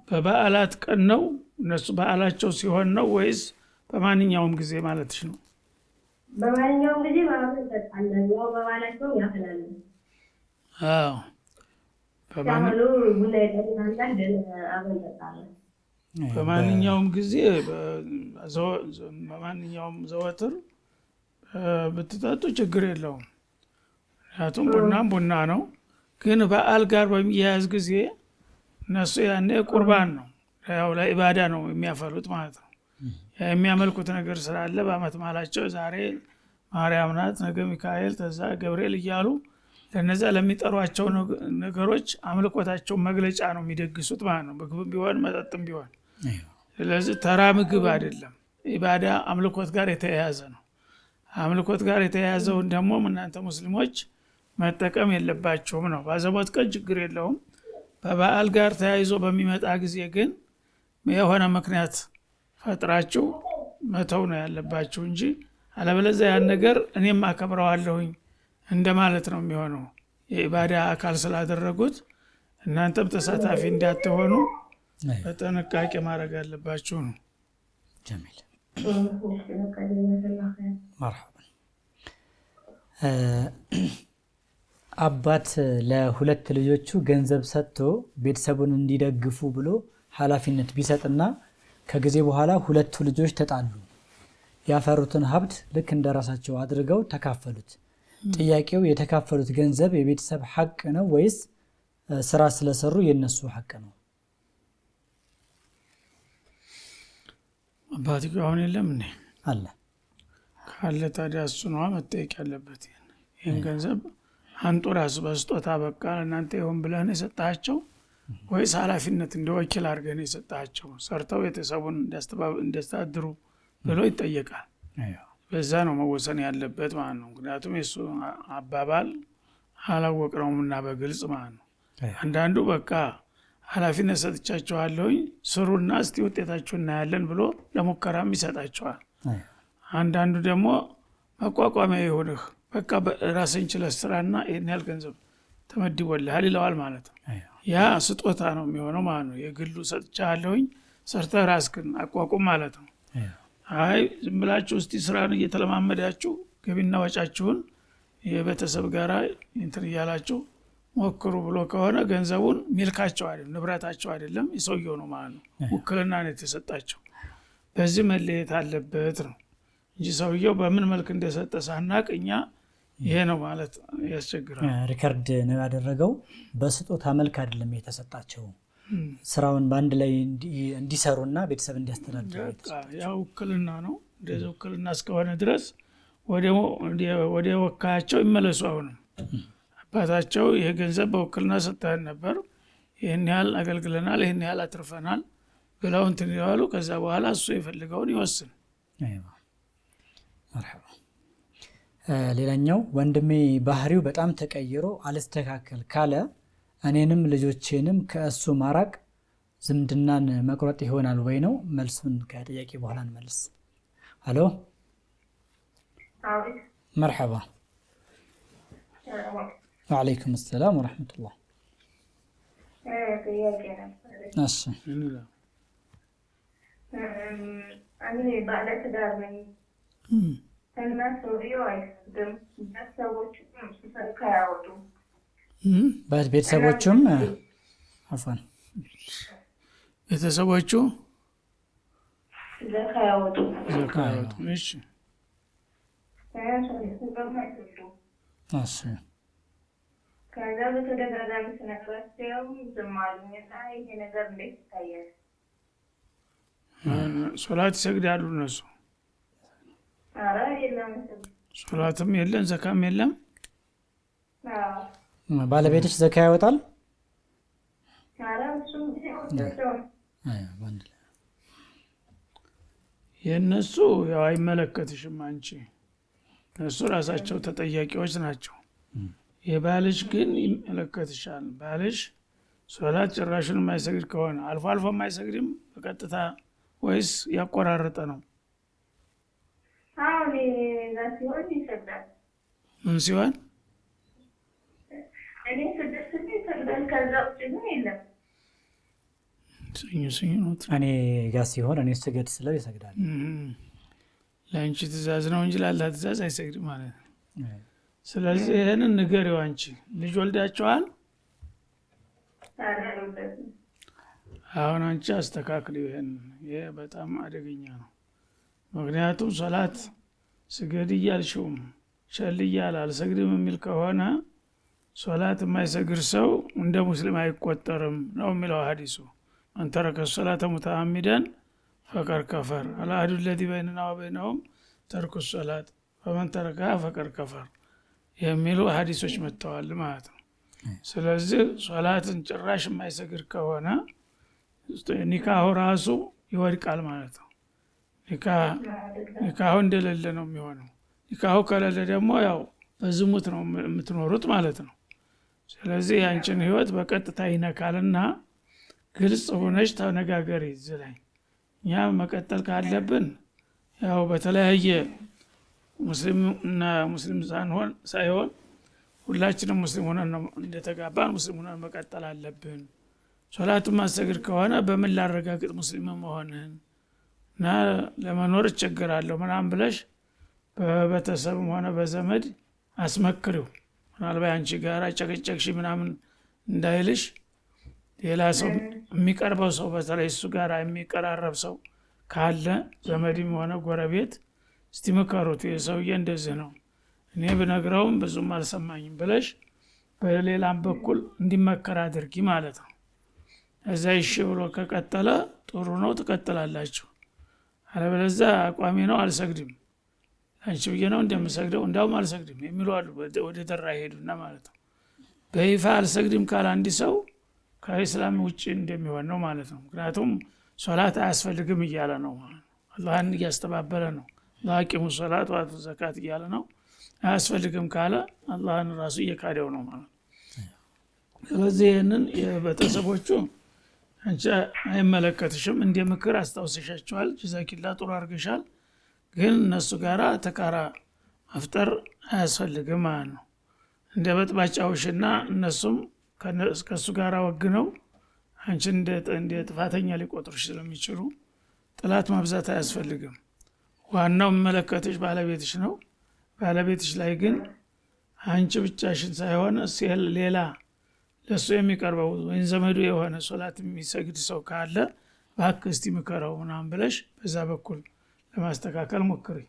በበዓላት ቀን ነው እነሱ በዓላቸው ሲሆን ነው ወይስ በማንኛውም ጊዜ ማለትሽ ነው? በማንኛውም ጊዜ ማለት እንጠጣለን። ያው በበዓላቸው ያፈላሉ። በማንኛውም ቡና ይጠሩናል ሄደን አብረን እንጠጣለን። በማንኛውም ጊዜ በማንኛውም ዘወትር ብትጠጡ ችግር የለውም። ምክንያቱም ቡናም ቡና ነው። ግን በዓል ጋር በሚያያዝ ጊዜ እነሱ ያኔ ቁርባን ነው ያው ለኢባዳ ነው የሚያፈሉት ማለት ነው። የሚያመልኩት ነገር ስላለ በአመት ማላቸው ዛሬ ማርያም ናት፣ ነገ ሚካኤል፣ ተዛ ገብርኤል እያሉ ለነዛ ለሚጠሯቸው ነገሮች አምልኮታቸው መግለጫ ነው የሚደግሱት ማለት ነው። ምግብም ቢሆን መጠጥም ቢሆን። ስለዚህ ተራ ምግብ አይደለም፣ ኢባዳ አምልኮት ጋር የተያያዘ ነው። አምልኮት ጋር የተያያዘውን ደግሞ እናንተ ሙስሊሞች መጠቀም የለባችሁም ነው። ባዘቦት ቀን ችግር የለውም። በበዓል ጋር ተያይዞ በሚመጣ ጊዜ ግን የሆነ ምክንያት ፈጥራችሁ መተው ነው ያለባችሁ እንጂ አለበለዚያ ያን ነገር እኔም አከብረዋለሁኝ እንደማለት ነው የሚሆነው። የኢባዳ አካል ስላደረጉት እናንተም ተሳታፊ እንዳትሆኑ በጥንቃቄ ማድረግ አለባችሁ ነው። ጀሚል መርሐባ። አባት ለሁለት ልጆቹ ገንዘብ ሰጥቶ ቤተሰቡን እንዲደግፉ ብሎ ኃላፊነት ቢሰጥና ከጊዜ በኋላ ሁለቱ ልጆች ተጣሉ። ያፈሩትን ሀብት ልክ እንደራሳቸው አድርገው ተካፈሉት። ጥያቄው የተካፈሉት ገንዘብ የቤተሰብ ሐቅ ነው ወይስ ስራ ስለሰሩ የነሱ ሐቅ ነው? አባትዬው አሁን የለም እንዴ? አለ ካለ ታዲያ እሱ ነዋ መጠየቅ ያለበት። ይህን ገንዘብ አንጦራስ በስጦታ በቃ እናንተ ይሁን ብለህን የሰጣቸው ወይስ ኃላፊነት እንደወኪል አድርገን የሰጣቸው ሰርተው ቤተሰቡን እንዲያስተዳድሩ ብሎ ይጠየቃል። በዛ ነው መወሰን ያለበት ማለት ነው። ምክንያቱም የሱ አባባል አላወቅነውምና በግልጽ ማለት ነው። አንዳንዱ በቃ ኃላፊነት ሰጥቻቸዋለሁኝ ስሩና እስቲ ውጤታችሁን እናያለን ብሎ ለሙከራም ይሰጣቸዋል። አንዳንዱ ደግሞ መቋቋሚያ ይሆንህ በቃ ራስህን ችለህ ስራና ይህን ያህል ገንዘብ ተመድቦልሃል ይለዋል ማለት ነው። ያ ስጦታ ነው የሚሆነው ማለት ነው። የግሉ ሰጥቻለሁኝ ሰርተህ ራስህን አቋቁም ማለት ነው። አይ ዝም ብላችሁ እስቲ ስራን እየተለማመዳችሁ ገቢና ወጫችሁን የቤተሰብ ጋራ እንትን እያላችሁ ሞክሩ ብሎ ከሆነ ገንዘቡን ሚልካቸው አይደለም ንብረታቸው አይደለም የሰውየው ነው ማለት ነው። ውክልና ነው የተሰጣቸው። በዚህ መለየት አለበት ነው እንጂ ሰውየው በምን መልክ እንደሰጠ ሳናቅ እኛ ይሄ ነው ማለት ያስቸግራል። ሪከርድ ነው ያደረገው። በስጦታ መልክ አይደለም የተሰጣቸው ስራውን በአንድ ላይ እንዲሰሩና ቤተሰብ እንዲያስተዳድሩ ያው ውክልና ነው። እንደዚህ ውክልና እስከሆነ ድረስ ወደ ወካያቸው ይመለሱ። አሁንም አባታቸው ይሄ ገንዘብ በውክልና ሰጥተን ነበር፣ ይህን ያህል አገልግለናል፣ ይህን ያህል አትርፈናል ብለው እንትን ይላሉ። ከዛ በኋላ እሱ የፈልገውን ይወስን። መርሐባ። ሌላኛው ወንድሜ ባህሪው በጣም ተቀይሮ አልስተካከል ካለ እኔንም ልጆቼንም ከእሱ ማራቅ ዝምድናን መቁረጥ ይሆናል ወይ ነው? መልሱን ከጥያቄ በኋላ እንመልስ። ሄሎ መርሐባ። ወአለይኩም ሰላም ወራህመቱላህ። እሺ እኔ ባለ ትዳር ነኝ እና ሰውዬው አይሰግድም። ቤተሰቦቹ ዘካ ያወጡ ቤተሰቦቹም አፈን ቤተሰቦቹ ዘካ ያወጡ። እሺ እሺ ከዛ በተደጋጋሚ ስነግራቸው ዝም አሉኝና ይሄ ነገር እንዴት ይታያል? ሶላት ይሰግዳሉ እነሱ? ኧረ የለም ሶላትም የለም ዘካም የለም። ባለቤትሽ ዘካ ያወጣል? ኧረ እሱም የእነሱ ያው አይመለከትሽም አንቺ። እነሱ ራሳቸው ተጠያቂዎች ናቸው። የባልሽ ግን ይመለከትሻል። ባልሽ ሶላት ጭራሹን የማይሰግድ ከሆነ አልፎ አልፎ የማይሰግድም በቀጥታ ወይስ ያቆራረጠ ነው? አሁን እዛ ሲሆን ይሰግዳል። ምን ሲሆን? እኔ ስድስት ይሰግዳል። ከዛ ውጭ ግን የለም። ሰኞ ነው። እኔ ጋር ሲሆን እኔ ስገድ ስለው ይሰግዳል። ለአንቺ ትእዛዝ ነው እንጂ ላላ ትእዛዝ አይሰግድም ማለት ነው። ስለዚህ ይህንን ንገሪው። አንቺ ልጅ ወልዳቸዋል? አሁን አንቺ አስተካክል። ይሄ በጣም አደገኛ ነው። ምክንያቱም ሶላት ስገድ እያልሽውም ቸል እያለ አልሰግድም የሚል ከሆነ ሶላት የማይሰግድ ሰው እንደ ሙስሊም አይቆጠርም ነው የሚለው ሐዲሱ። መን ተረከ ሶላተ ሙተዓሚደን ፈቀድ ከፈር አልአህዱ ለዚ በይነና ወበይነሁም ተርኩ ሶላት ፈመን ተረከሃ ፈቀድ ከፈር የሚሉ ሐዲሶች መጥተዋል ማለት ነው። ስለዚህ ሶላትን ጭራሽ የማይሰግድ ከሆነ ኒካሁ ራሱ ይወድቃል ማለት ነው። ኒካሁ እንደሌለ ነው የሚሆነው። ኒካሁ ከሌለ ደግሞ ያው በዝሙት ነው የምትኖሩት ማለት ነው። ስለዚህ ያንቺን ህይወት በቀጥታ ይነካልና ግልጽ ሆነሽ ተነጋገሪ። እዚህ ላይ እኛ መቀጠል ካለብን ያው በተለያየ ሙስሊምና ሙስሊም ሳይሆን ሁላችንም ሙስሊም ሆነን እንደተጋባን ሙስሊም ሆነን መቀጠል አለብን። ሶላቱን ማሰግድ ከሆነ በምን ላረጋግጥ ሙስሊም መሆንህን እና ለመኖር እቸገራለሁ ምናምን ብለሽ በቤተሰብም ሆነ በዘመድ አስመክሪው። ምናልባት አንቺ ጋር ጨቅጨቅሽ ምናምን እንዳይልሽ ሌላ ሰው የሚቀርበው ሰው በተለይ እሱ ጋር የሚቀራረብ ሰው ካለ ዘመድም ሆነ ጎረቤት እስቲ ምከሩት፣ የሰውዬ እንደዚህ ነው እኔ ብነግረውም ብዙም አልሰማኝም ብለሽ በሌላም በኩል እንዲመከር አድርጊ ማለት ነው። እዛ እሺ ብሎ ከቀጠለ ጥሩ ነው ትቀጥላላችሁ። አለበለዚያ አቋሚ ነው አልሰግድም አንቺ ብዬ ነው እንደምሰግደው እንዳውም አልሰግድም የሚሉ አሉ። ወደ ደራ ይሄዱና ማለት ነው በይፋ አልሰግድም ካለ አንድ ሰው ከእስላም ውጭ እንደሚሆን ነው ማለት ነው። ምክንያቱም ሶላት አያስፈልግም እያለ ነው አላህን እያስተባበለ ነው። ላቂሙ ሶላት ወአቱ ዘካት እያለ ነው። አያስፈልግም ካለ አላህን ራሱ እየካደው ነው ማለት ነው። ስለዚህ ይህንን የቤተሰቦቹ አንቺ አይመለከትሽም እንደ ምክር አስታውሰሻቸዋል። ጀዛኪላ ጥሩ አድርገሻል። ግን እነሱ ጋራ ተቃራ መፍጠር አያስፈልግም ማለት ነው። እንደ በጥባጫውሽና እነሱም ከእሱ ጋራ ወግነው አንቺን እንደ ጥፋተኛ ሊቆጥሩሽ ስለሚችሉ ጥላት ማብዛት አያስፈልግም። ዋናው መለከትሽ ባለቤትሽ ነው። ባለቤትሽ ላይ ግን አንቺ ብቻሽን ሳይሆን ሌላ ለሱ የሚቀርበው ወይም ዘመዱ የሆነ ሶላት የሚሰግድ ሰው ካለ እባክህ እስቲ ምከረው ምናምን ብለሽ በዛ በኩል ለማስተካከል ሞክሪ።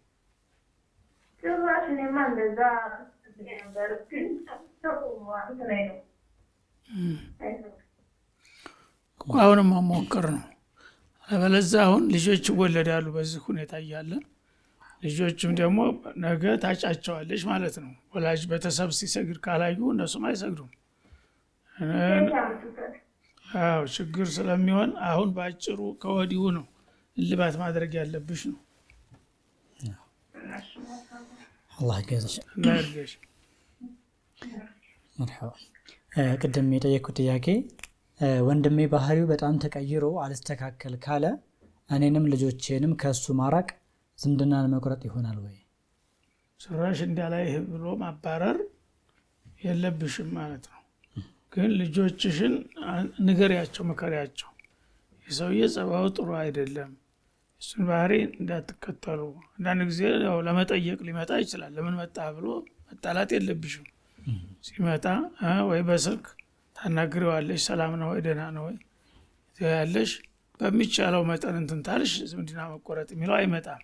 ጭራሽ እኔማ እንደዛ ነበር ግን አሁንም መሞከር ነው። አለበለዚያ አሁን ልጆች ይወለዳሉ በዚህ ሁኔታ እያለ ልጆችም ደግሞ ነገ ታጫቸዋለች ማለት ነው። ወላጅ ቤተሰብ ሲሰግድ ካላዩ እነሱም አይሰግዱም። አዎ ችግር ስለሚሆን አሁን ባጭሩ ከወዲሁ ነው እልባት ማድረግ ያለብሽ ነው። አላህ ይገዛሽ። እናርገሽ መርሐባ። ቅድም የጠየኩት ጥያቄ ወንድሜ ባህሪው በጣም ተቀይሮ አልስተካከል ካለ እኔንም ልጆቼንም ከሱ ማራቅ ዝምድናን መቁረጥ ይሆናል ወይ? ጭራሽ እንዳላይ ብሎ ማባረር የለብሽም ማለት ነው። ግን ልጆችሽን ንገሪያቸው፣ መከሪያቸው። የሰውዬ ጸባው ጥሩ አይደለም፣ እሱን ባህሪ እንዳትከተሉ። አንዳንድ ጊዜ ያው ለመጠየቅ ሊመጣ ይችላል። ለምን መጣ ብሎ መጣላት የለብሽም። ሲመጣ ወይ በስልክ ታናግሪዋለሽ፣ ሰላም ነው ወይ ደህና ነው ወይ ያለሽ በሚቻለው መጠን እንትን ታልሽ ዝምድና መቆረጥ የሚለው አይመጣም።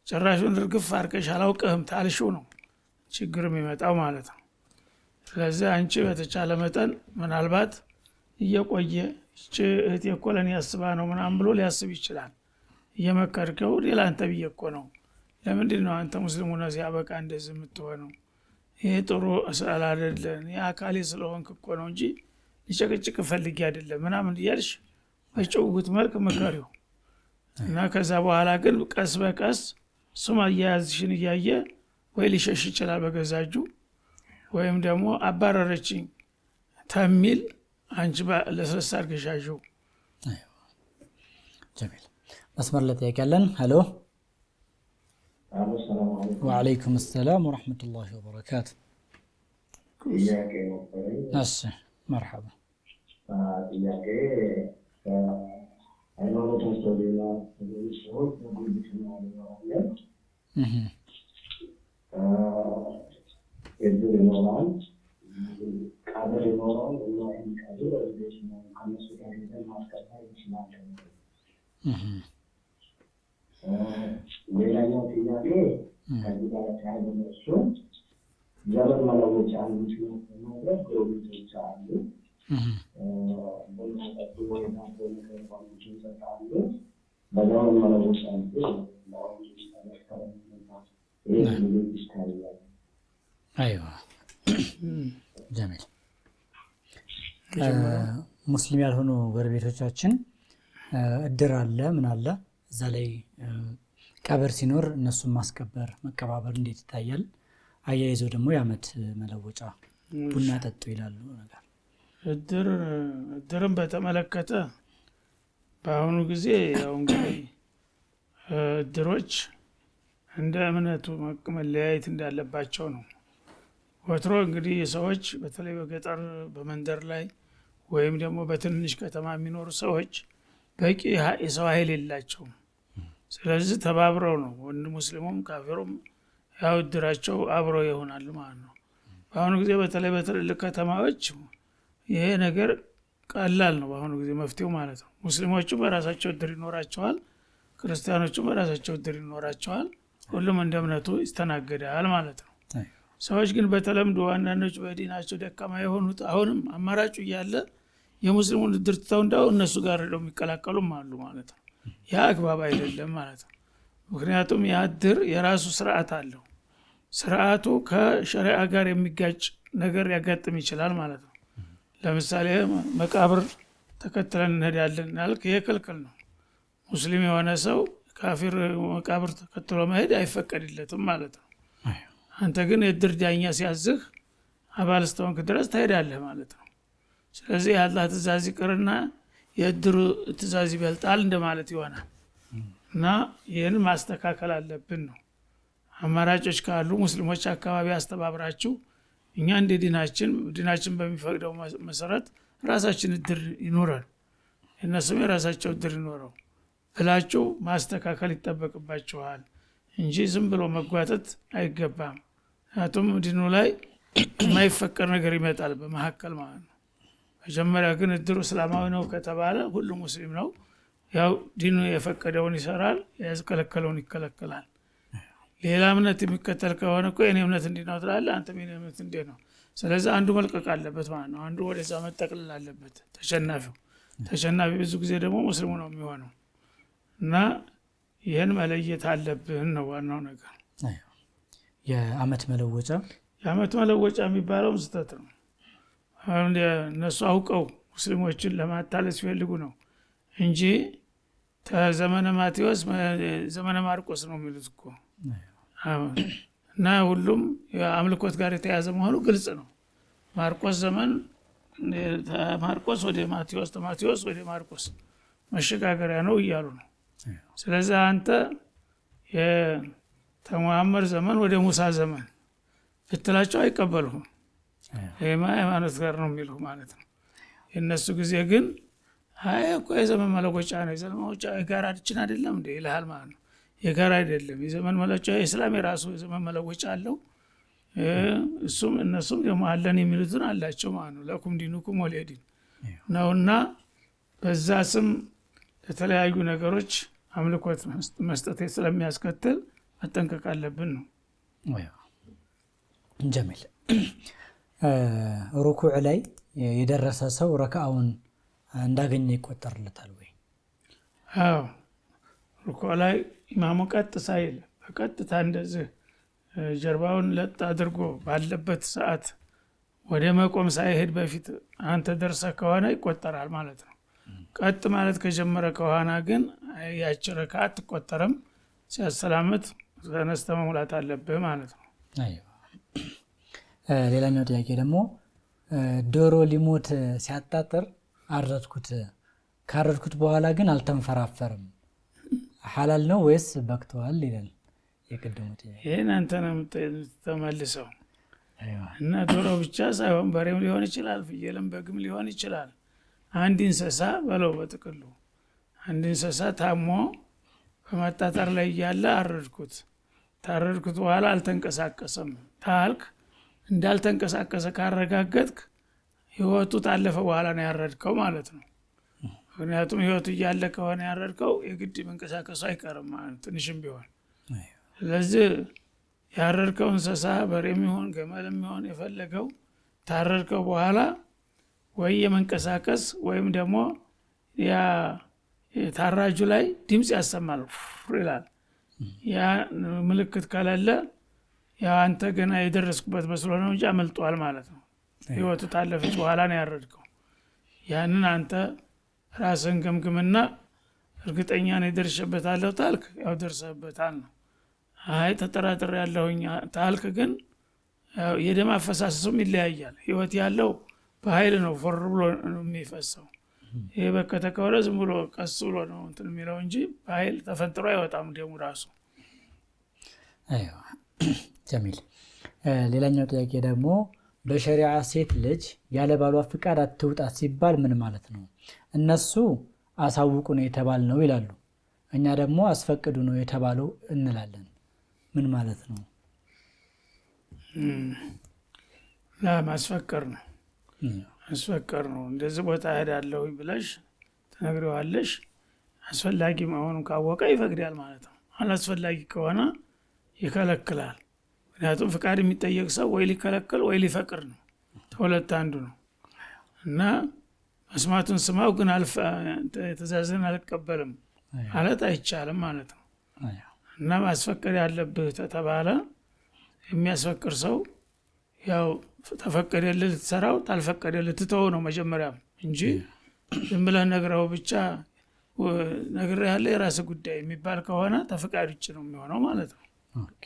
ጭራሹን እርግፍ አድርገሽ አላውቅህም ታልሽው ነው ችግር የሚመጣው ማለት ነው። ስለዚህ አንቺ በተቻለ መጠን ምናልባት እየቆየ እቺ እህቴ እኮ ለእኔ ያስባ ነው ምናምን ብሎ ሊያስብ ይችላል። እየመከርከው ሌላ አንተ ብዬ እኮ ነው፣ ለምንድን ነው አንተ ሙስሊሙ ነህ ሲያበቃ እንደዚህ የምትሆነው? ይሄ ጥሩ ስዕል አይደለም፣ የአካሌ ስለሆንክ እኮ ነው እንጂ ሊጨቅጭቅ ፈልጌ አይደለም ምናምን እያልሽ በጭውውት መልክ መከሪው እና ከዛ በኋላ ግን ቀስ በቀስ እሱም አያያዝሽን እያየ ወይ ሊሸሽ ይችላል በገዛጁ ወይም ደግሞ አባረረችኝ ተሚል አንቺ ለስለስ አድርገሻዥው። ጀሚል መስመር ለጥያቄ ያለን። ሄሎ ወአለይኩም ሰላም ወራህመቱላሂ ወበረካቱ። እሺ መርሐባ። ጥያቄ ሃይማኖታቸው ሌላ ሰዎች በጉልበትና ያለ እድር ይኖራል፣ ቃብር ይኖራል እና ይህን ቃብር እንዴት ነው ከነሱ ጋር ሄደን ማስቀጠል እንችላለን? ሌላኛው ጥያቄ ከዚህ ጋር ተያይዞ እሱ ዘመን መለወጫ ነገር ጎረቤቶች አሉ በሚያጠጡ ወይና ነገር ባሉች ይሰጣሉ። በዘመን መለወጫ ይታያል። አይዋ ጀሚል። ሙስሊም ያልሆኑ ጎረቤቶቻችን እድር አለ ምን አለ እዛ ላይ ቀብር ሲኖር እነሱን ማስቀበር መቀባበር እንዴት ይታያል? አያይዘው ደግሞ የዓመት መለወጫ ቡና ጠጡ ይላሉ ነገር። እድርን በተመለከተ በአሁኑ ጊዜ ያው እንግዲህ እድሮች እንደ እምነቱ መለያየት እንዳለባቸው ነው። ወትሮ እንግዲህ ሰዎች በተለይ በገጠር በመንደር ላይ ወይም ደግሞ በትንሽ ከተማ የሚኖሩ ሰዎች በቂ የሰው ኃይል የላቸውም። ስለዚህ ተባብረው ነው ወንድ ሙስሊሙም ካፊሩም ያው እድራቸው አብረው ይሆናሉ ማለት ነው። በአሁኑ ጊዜ በተለይ በትልልቅ ከተማዎች ይሄ ነገር ቀላል ነው። በአሁኑ ጊዜ መፍትሄው ማለት ነው ሙስሊሞቹ በራሳቸው እድር ይኖራቸዋል፣ ክርስቲያኖቹም በራሳቸው እድር ይኖራቸዋል። ሁሉም እንደ እምነቱ ይስተናገዳል ማለት ነው። ሰዎች ግን በተለምዶ አንዳንዶች በዲናቸው ደካማ የሆኑት አሁንም አማራጩ እያለ የሙስሊሙን እድር ትተው እንዳው እነሱ ጋር ሄደው የሚቀላቀሉም አሉ ማለት ነው። ያ አግባብ አይደለም ማለት ነው። ምክንያቱም ያ እድር የራሱ ስርዓት አለው። ስርዓቱ ከሸሪዓ ጋር የሚጋጭ ነገር ያጋጥም ይችላል ማለት ነው። ለምሳሌ መቃብር ተከትለን እንሄዳለን ያልክ ይሄ ክልክል ነው። ሙስሊም የሆነ ሰው ካፊር መቃብር ተከትሎ መሄድ አይፈቀድለትም ማለት ነው። አንተ ግን የእድር ዳኛ ሲያዝህ አባል እስከሆንክ ድረስ ትሄዳለህ ማለት ነው። ስለዚህ የአላህ ትእዛዝ ይቅርና የእድሩ ትእዛዝ ይበልጣል እንደማለት ይሆናል። እና ይህን ማስተካከል አለብን ነው። አማራጮች ካሉ ሙስሊሞች አካባቢ አስተባብራችሁ እኛ እንደ ዲናችን በሚፈቅደው መሰረት ራሳችን እድር ይኖራል፣ እነሱም የራሳቸው እድር ይኖረው ብላችሁ ማስተካከል ይጠበቅባችኋል እንጂ ዝም ብሎ መጓተት አይገባም። ምክንያቱም ዲኑ ላይ የማይፈቀድ ነገር ይመጣል በመካከል ማለት ነው። መጀመሪያ ግን እድሩ እስላማዊ ነው ከተባለ ሁሉ ሙስሊም ነው። ያው ዲኑ የፈቀደውን ይሰራል፣ ያስከለከለውን ይከለከላል። ሌላ እምነት የሚከተል ከሆነ እኮ የኔ እምነት እንዲህ ነው ትላለህ፣ አንተም የኔ እምነት እንዲህ ነው። ስለዚህ አንዱ መልቀቅ አለበት ማለት ነው። አንዱ ወደዛ መጠቅለል አለበት። ተሸናፊ ብዙ ጊዜ ደግሞ ሙስሊሙ ነው የሚሆነው። እና ይህን መለየት አለብን ነው ዋናው ነገር። የአመት መለወጫ የሚባለው ስህተት ነው። አሁን እነሱ አውቀው ሙስሊሞችን ለማታለል ሲፈልጉ ነው እንጂ ዘመነ ማቴዎስ ዘመነ ማርቆስ ነው የሚሉት እኮ። እና ሁሉም የአምልኮት ጋር የተያዘ መሆኑ ግልጽ ነው። ማርቆስ ዘመን ማርቆስ ወደ ማቴዎስ፣ ማቴዎስ ወደ ማርቆስ መሸጋገሪያ ነው እያሉ ነው። ስለዚህ አንተ የተሙሐመድ ዘመን ወደ ሙሳ ዘመን ብትላቸው አይቀበሉም። ይሄማ ሃይማኖት ጋር ነው የሚሉ ማለት ነው። የእነሱ ጊዜ ግን አይ እኮ የዘመን መለወጫ ነው፣ የዘመን መለወጫ የጋራችን አይደለም እንደ ይልሃል ማለት ነው። የጋራ አይደለም። የዘመን መለወጫ የእስላም የራሱ የዘመን መለወጫ አለው። እነሱም ደግሞ አለን የሚሉትን አላቸው ማለት ነው። ለኩም ዲኑኩም ወሊየ ዲን ነውና በዛ ስም ለተለያዩ ነገሮች አምልኮት መስጠት ስለሚያስከትል መጠንቀቅ አለብን ነው። ጀሚል። ሩኩዕ ላይ የደረሰ ሰው ረክዓውን እንዳገኘ ይቆጠርለታል ወይ? አዎ፣ ሩኩዕ ላይ ኢማሙ ቀጥ ሳይል በቀጥታ እንደዚህ ጀርባውን ለጥ አድርጎ ባለበት ሰዓት ወደ መቆም ሳይሄድ በፊት አንተ ደርሰህ ከሆነ ይቆጠራል ማለት ነው። ቀጥ ማለት ከጀመረ ከሆነ ግን ያቺ ረክዓ አትቆጠርም። ሲያሰላምት ተነስተህ መሙላት አለብህ ማለት ነው። ሌላኛው ጥያቄ ደግሞ ዶሮ ሊሞት ሲያጣጥር ካረድኩት በኋላ ግን አልተንፈራፈርም፣ ሐላል ነው ወይስ በክተዋል ይላል የቅድሙ ጥያቄ። ይህን አንተ ነው ተመልሰው እና ዶሮ ብቻ ሳይሆን በሬም ሊሆን ይችላል፣ ፍየልም በግም ሊሆን ይችላል። አንድ እንስሳ በለው በጥቅሉ አንድ እንስሳ ታሞ በማጣጣር ላይ እያለ ታረድኩት በኋላ አልተንቀሳቀሰም ታልክ እንዳልተንቀሳቀሰ ካረጋገጥክ ህይወቱ ታለፈ በኋላ ነው ያረድከው ማለት ነው። ምክንያቱም ህይወቱ እያለ ከሆነ ያረድከው የግድ መንቀሳቀሱ አይቀርም ማለት ትንሽም ቢሆን። ስለዚህ ያረድከው እንስሳ በሬም ይሁን ገመልም ይሁን የፈለገው ታረድከው በኋላ ወይ የመንቀሳቀስ ወይም ደግሞ ያ ታራጁ ላይ ድምጽ ያሰማል ይላል። ያ ምልክት ከሌለ ያ አንተ ገና የደረስኩበት መስሎ ነው እንጂ አመልጧል ማለት ነው። ህይወቱ ታለፈች በኋላ ነው ያረድከው። ያንን አንተ ራስን ገምግምና እርግጠኛ ነኝ ደርሼበታለሁ ታልክ ያው ደርሰህበታል ነው። አይ ተጠራጥሬ ያለሁኝ ታልክ ግን የደም አፈሳሰሱም ይለያያል። ህይወት ያለው በኃይል ነው ፎር ብሎ ነው የሚፈሰው። ይሄ በከተ ከሆነ ዝም ብሎ ቀስ ብሎ ነው እንትን የሚለው እንጂ በኃይል ተፈንጥሮ አይወጣም ደሙ ራሱ። አይዋ ጀሚል። ሌላኛው ጥያቄ ደግሞ በሸሪዓ ሴት ልጅ ያለ ባሏ ፍቃድ አትውጣ ሲባል ምን ማለት ነው? እነሱ አሳውቁ ነው የተባል ነው ይላሉ፣ እኛ ደግሞ አስፈቅዱ ነው የተባለው እንላለን። ምን ማለት ነው? ማስፈቀር ነው አስፈቀር ነው። እንደዚህ ቦታ ሄዳለሁ ብለሽ ትነግሪዋለሽ። አስፈላጊ መሆኑን ካወቀ ይፈቅዳል ማለት ነው። አላስፈላጊ ከሆነ ይከለክላል። ምክንያቱም ፍቃድ የሚጠየቅ ሰው ወይ ሊከለክል ወይ ሊፈቅድ ነው፣ ተሁለት አንዱ ነው። እና መስማቱን ስማው ግን ትእዛዝን አልቀበልም ማለት አይቻልም ማለት ነው። እና ማስፈቀድ ያለብህ ተተባለ የሚያስፈቅድ ሰው ያው ተፈቀደልህ ልትሰራው ታልፈቀደልህ ትተው ነው መጀመሪያም እንጂ ዝም ብለህ ነግረው ብቻ ነግሬህ ያለ የራስህ ጉዳይ የሚባል ከሆነ ተፈቃድ ውጭ ነው የሚሆነው ማለት ነው። ኦኬ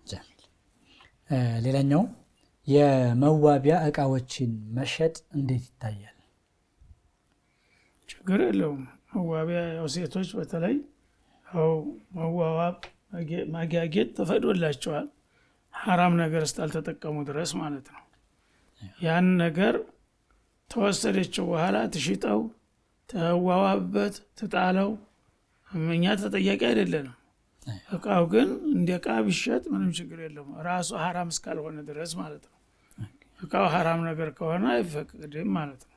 ጀሚል። ሌላኛው የመዋቢያ እቃዎችን መሸጥ እንዴት ይታያል? ችግር የለውም። መዋቢያ ያው ሴቶች በተለይ ያው መዋዋብ ማጊያጌጥ ተፈቅዶላቸዋል ሐራም ነገር እስካልተጠቀሙ ድረስ ማለት ነው። ያን ነገር ተወሰደችው በኋላ ትሽጠው ተዋዋብበት ትጣለው እኛ ተጠያቂ አይደለንም። እቃው ግን እንደ እቃ ቢሸጥ ምንም ችግር የለውም ራሱ ሐራም እስካልሆነ ድረስ ማለት ነው። እቃው ሐራም ነገር ከሆነ አይፈቅድም ማለት ነው።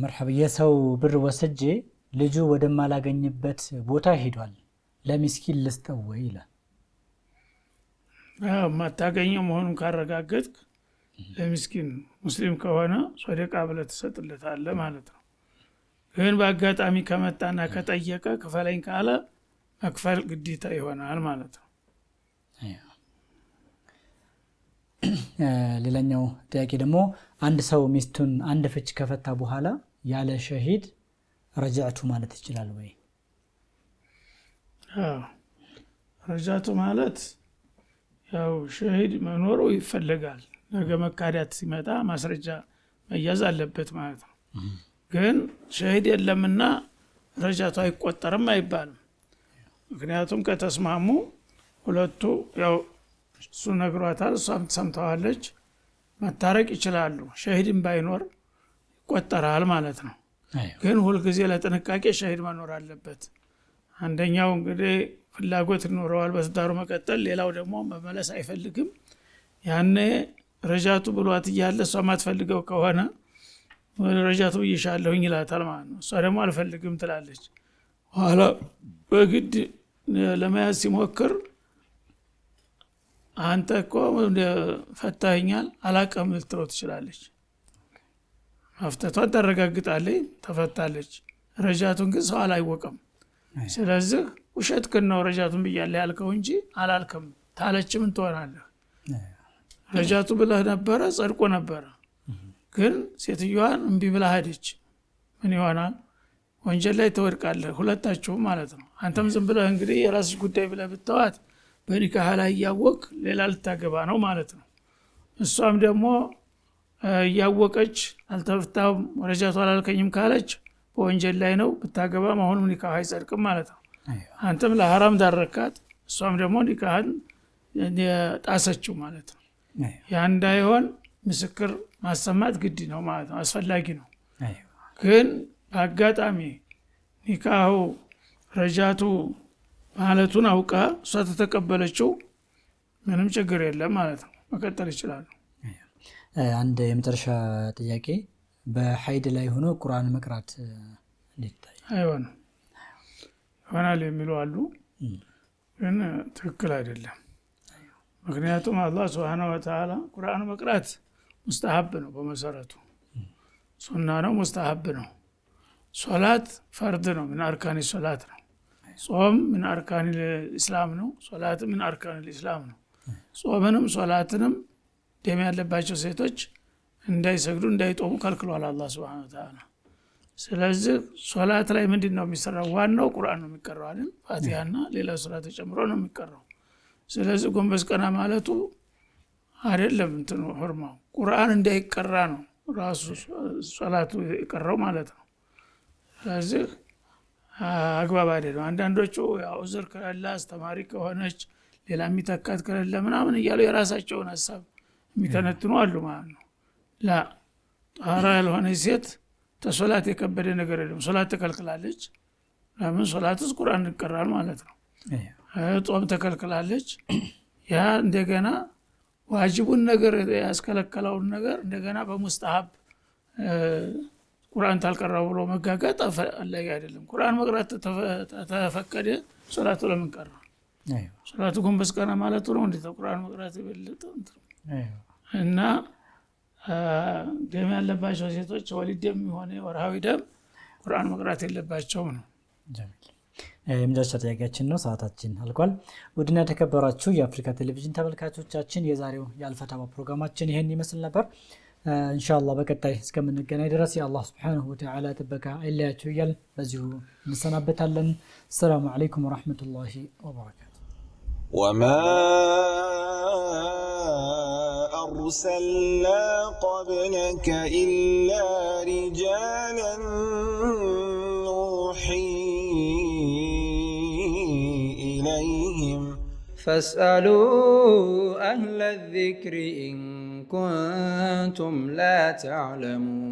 መርሐባ። የሰው ብር ወስጄ ልጁ ወደማላገኝበት ቦታ ሄዷል፣ ለሚስኪን ልስጠው ወይ ይላል። ማታገኘው መሆኑን ካረጋገጥክ ለሚስኪን ሙስሊም ከሆነ ሶደቃ ብለህ ትሰጥለታለህ ማለት ነው። ግን በአጋጣሚ ከመጣና ከጠየቀ ክፈለኝ ካለ መክፈል ግዴታ ይሆናል ማለት ነው። ሌላኛው ጥያቄ ደግሞ አንድ ሰው ሚስቱን አንድ ፍች ከፈታ በኋላ ያለ ሸሂድ ረጃዕቱ ማለት ይችላል ወይ? ረጃቱ ማለት ያው ሸሂድ መኖሩ ይፈልጋል። ነገ መካዳት ሲመጣ ማስረጃ መያዝ አለበት ማለት ነው። ግን ሸሂድ የለምና ረጃቱ አይቆጠርም አይባልም። ምክንያቱም ከተስማሙ ሁለቱ ያው እሱ ነግሯታል እሷም ሰምተዋለች መታረቅ ይችላሉ። ሸሂድም ባይኖር ይቆጠራል ማለት ነው። ግን ሁልጊዜ ለጥንቃቄ ሸሂድ መኖር አለበት። አንደኛው እንግዲህ ፍላጎት ይኖረዋል በትዳሩ መቀጠል፣ ሌላው ደግሞ መመለስ አይፈልግም። ያኔ ረጃቱ ብሏት እያለ እሷ ማትፈልገው ከሆነ ረጃቱ ብዬሻለሁኝ ይላታል ማለት ነው። እሷ ደግሞ አልፈልግም ትላለች። ኋላ በግድ ለመያዝ ሲሞክር አንተ እኮ ፈታኛል አላቀም ልትለው ትችላለች። መፍተቷን ታረጋግጣለች፣ ተፈታለች። ረጃቱን ግን ሰው አላይወቅም። ስለዚህ ውሸትክን ነው ረጃቱን ብያለሁ ያልከው እንጂ አላልክም ታለች ምን ትሆናለህ? ረጃቱ ብለህ ነበረ ጸድቆ ነበረ። ግን ሴትዮዋን እምቢ ብላ ሄደች። ምን ይሆናል? ወንጀል ላይ ትወድቃለህ ሁለታችሁም ማለት ነው። አንተም ዝም ብለህ እንግዲህ የራስሽ ጉዳይ ብለህ ብትተዋት በኒካህ ላይ እያወቅ ሌላ ልታገባ ነው ማለት ነው። እሷም ደግሞ እያወቀች አልተፍታም ረጃቱ አላልከኝም ካለች በወንጀል ላይ ነው ብታገባ መሆኑ ኒካህ አይጸድቅም ማለት ነው። አንተም ለሐራም ዳረካት፣ እሷም ደግሞ ኒካህን ጣሰችው ማለት ነው። ያ እንዳይሆን ምስክር ማሰማት ግድ ነው ማለት ነው፣ አስፈላጊ ነው። ግን በአጋጣሚ ኒካሁ ረጃቱ ማለቱን አውቃ እሷ ተተቀበለችው ምንም ችግር የለም ማለት ነው፣ መቀጠል ይችላሉ። አንድ የመጨረሻ ጥያቄ፣ በሀይድ ላይ ሆኖ ቁርአን መቅራት እንዴት ይታያል? አይሆንም። ይሆናል የሚሉ አሉ፣ ግን ትክክል አይደለም። ምክንያቱም አላህ ሱብሓነሁ ወተዓላ ቁርአን መቅራት ሙስተሐብ ነው፣ በመሰረቱ ሱና ነው፣ ሙስተሐብ ነው። ሶላት ፈርድ ነው፣ ምን አርካኒ ሶላት ነው። ጾም ምን አርካኒ ኢስላም ነው፣ ሶላት ምን አርካኒ ኢስላም ነው። ጾምንም ሶላትንም ደም ያለባቸው ሴቶች እንዳይሰግዱ እንዳይጦሙ ከልክሏል አላህ ሱብሓነሁ ወተዓላ። ስለዚህ ሶላት ላይ ምንድነው የሚሰራው? ዋናው ቁርአን ነው የሚቀራው አይደል? ፋቲሃና ሌላ ሱራ ተጨምሮ ነው የሚቀራው። ስለዚህ ጎንበስ ቀና ማለቱ አይደለም እንትኑ ሁርማው ቁርአን እንዳይቀራ ነው ራሱ ሶላቱ የቀረው ማለት ነው። ስለዚህ አግባብ አይደለም። አንዳንዶቹ ያው ዑዝር ከሌለ አስተማሪ ከሆነች ሌላ የሚተካት ከሌለ ምናምን እያሉ የራሳቸውን ሀሳብ የሚተነትኑ አሉ ማለት ነው። ላ ጣራ ያልሆነ ሴት ተሶላት የከበደ ነገር የለም። ሶላት ተከልክላለች። ለምን? ሶላት ውስጥ ቁርአን ይቀራል ማለት ነው። ጾም ተከልክላለች። ያ እንደገና ዋጅቡን ነገር ያስከለከለውን ነገር እንደገና በሙስተሐብ ቁርአን ታልቀራው ብሎ መጋጋጥ አላህ አይደለም። ቁርአን መቅራት ተፈቀደ ሶላቱ ለምን ቀራ? ሶላቱ ጎንበስ ቀና ማለት ነው እንዴ? ቁርአን መቅራት ይበልጥ እና ደም ያለባቸው ሴቶች ወሊድ ደም ሆነ ወርሃዊ ደም ቁርአን መቅራት የለባቸውም ነው። የመጨረሻ ጥያቄያችን ነው፣ ሰዓታችን አልቋል። ውድና ተከበራችሁ የአፍሪካ ቴሌቪዥን ተመልካቾቻችን የዛሬው የአልፈታዋ ፕሮግራማችን ይሄን ይመስል ነበር። ኢንሻአላህ በቀጣይ እስከምንገናኝ ድረስ የአላህ Subhanahu Wa Ta'ala ጥበቃ አይለያችሁ እያል በዚሁ እንሰናበታለን። ሰላም አለይኩም ወራህመቱላሂ ወበረካቱ። وما أرسلنا قبلك إلا رجالا نوحي إليهم فاسألوا أهل الذكر إن كنتم لا تعلمون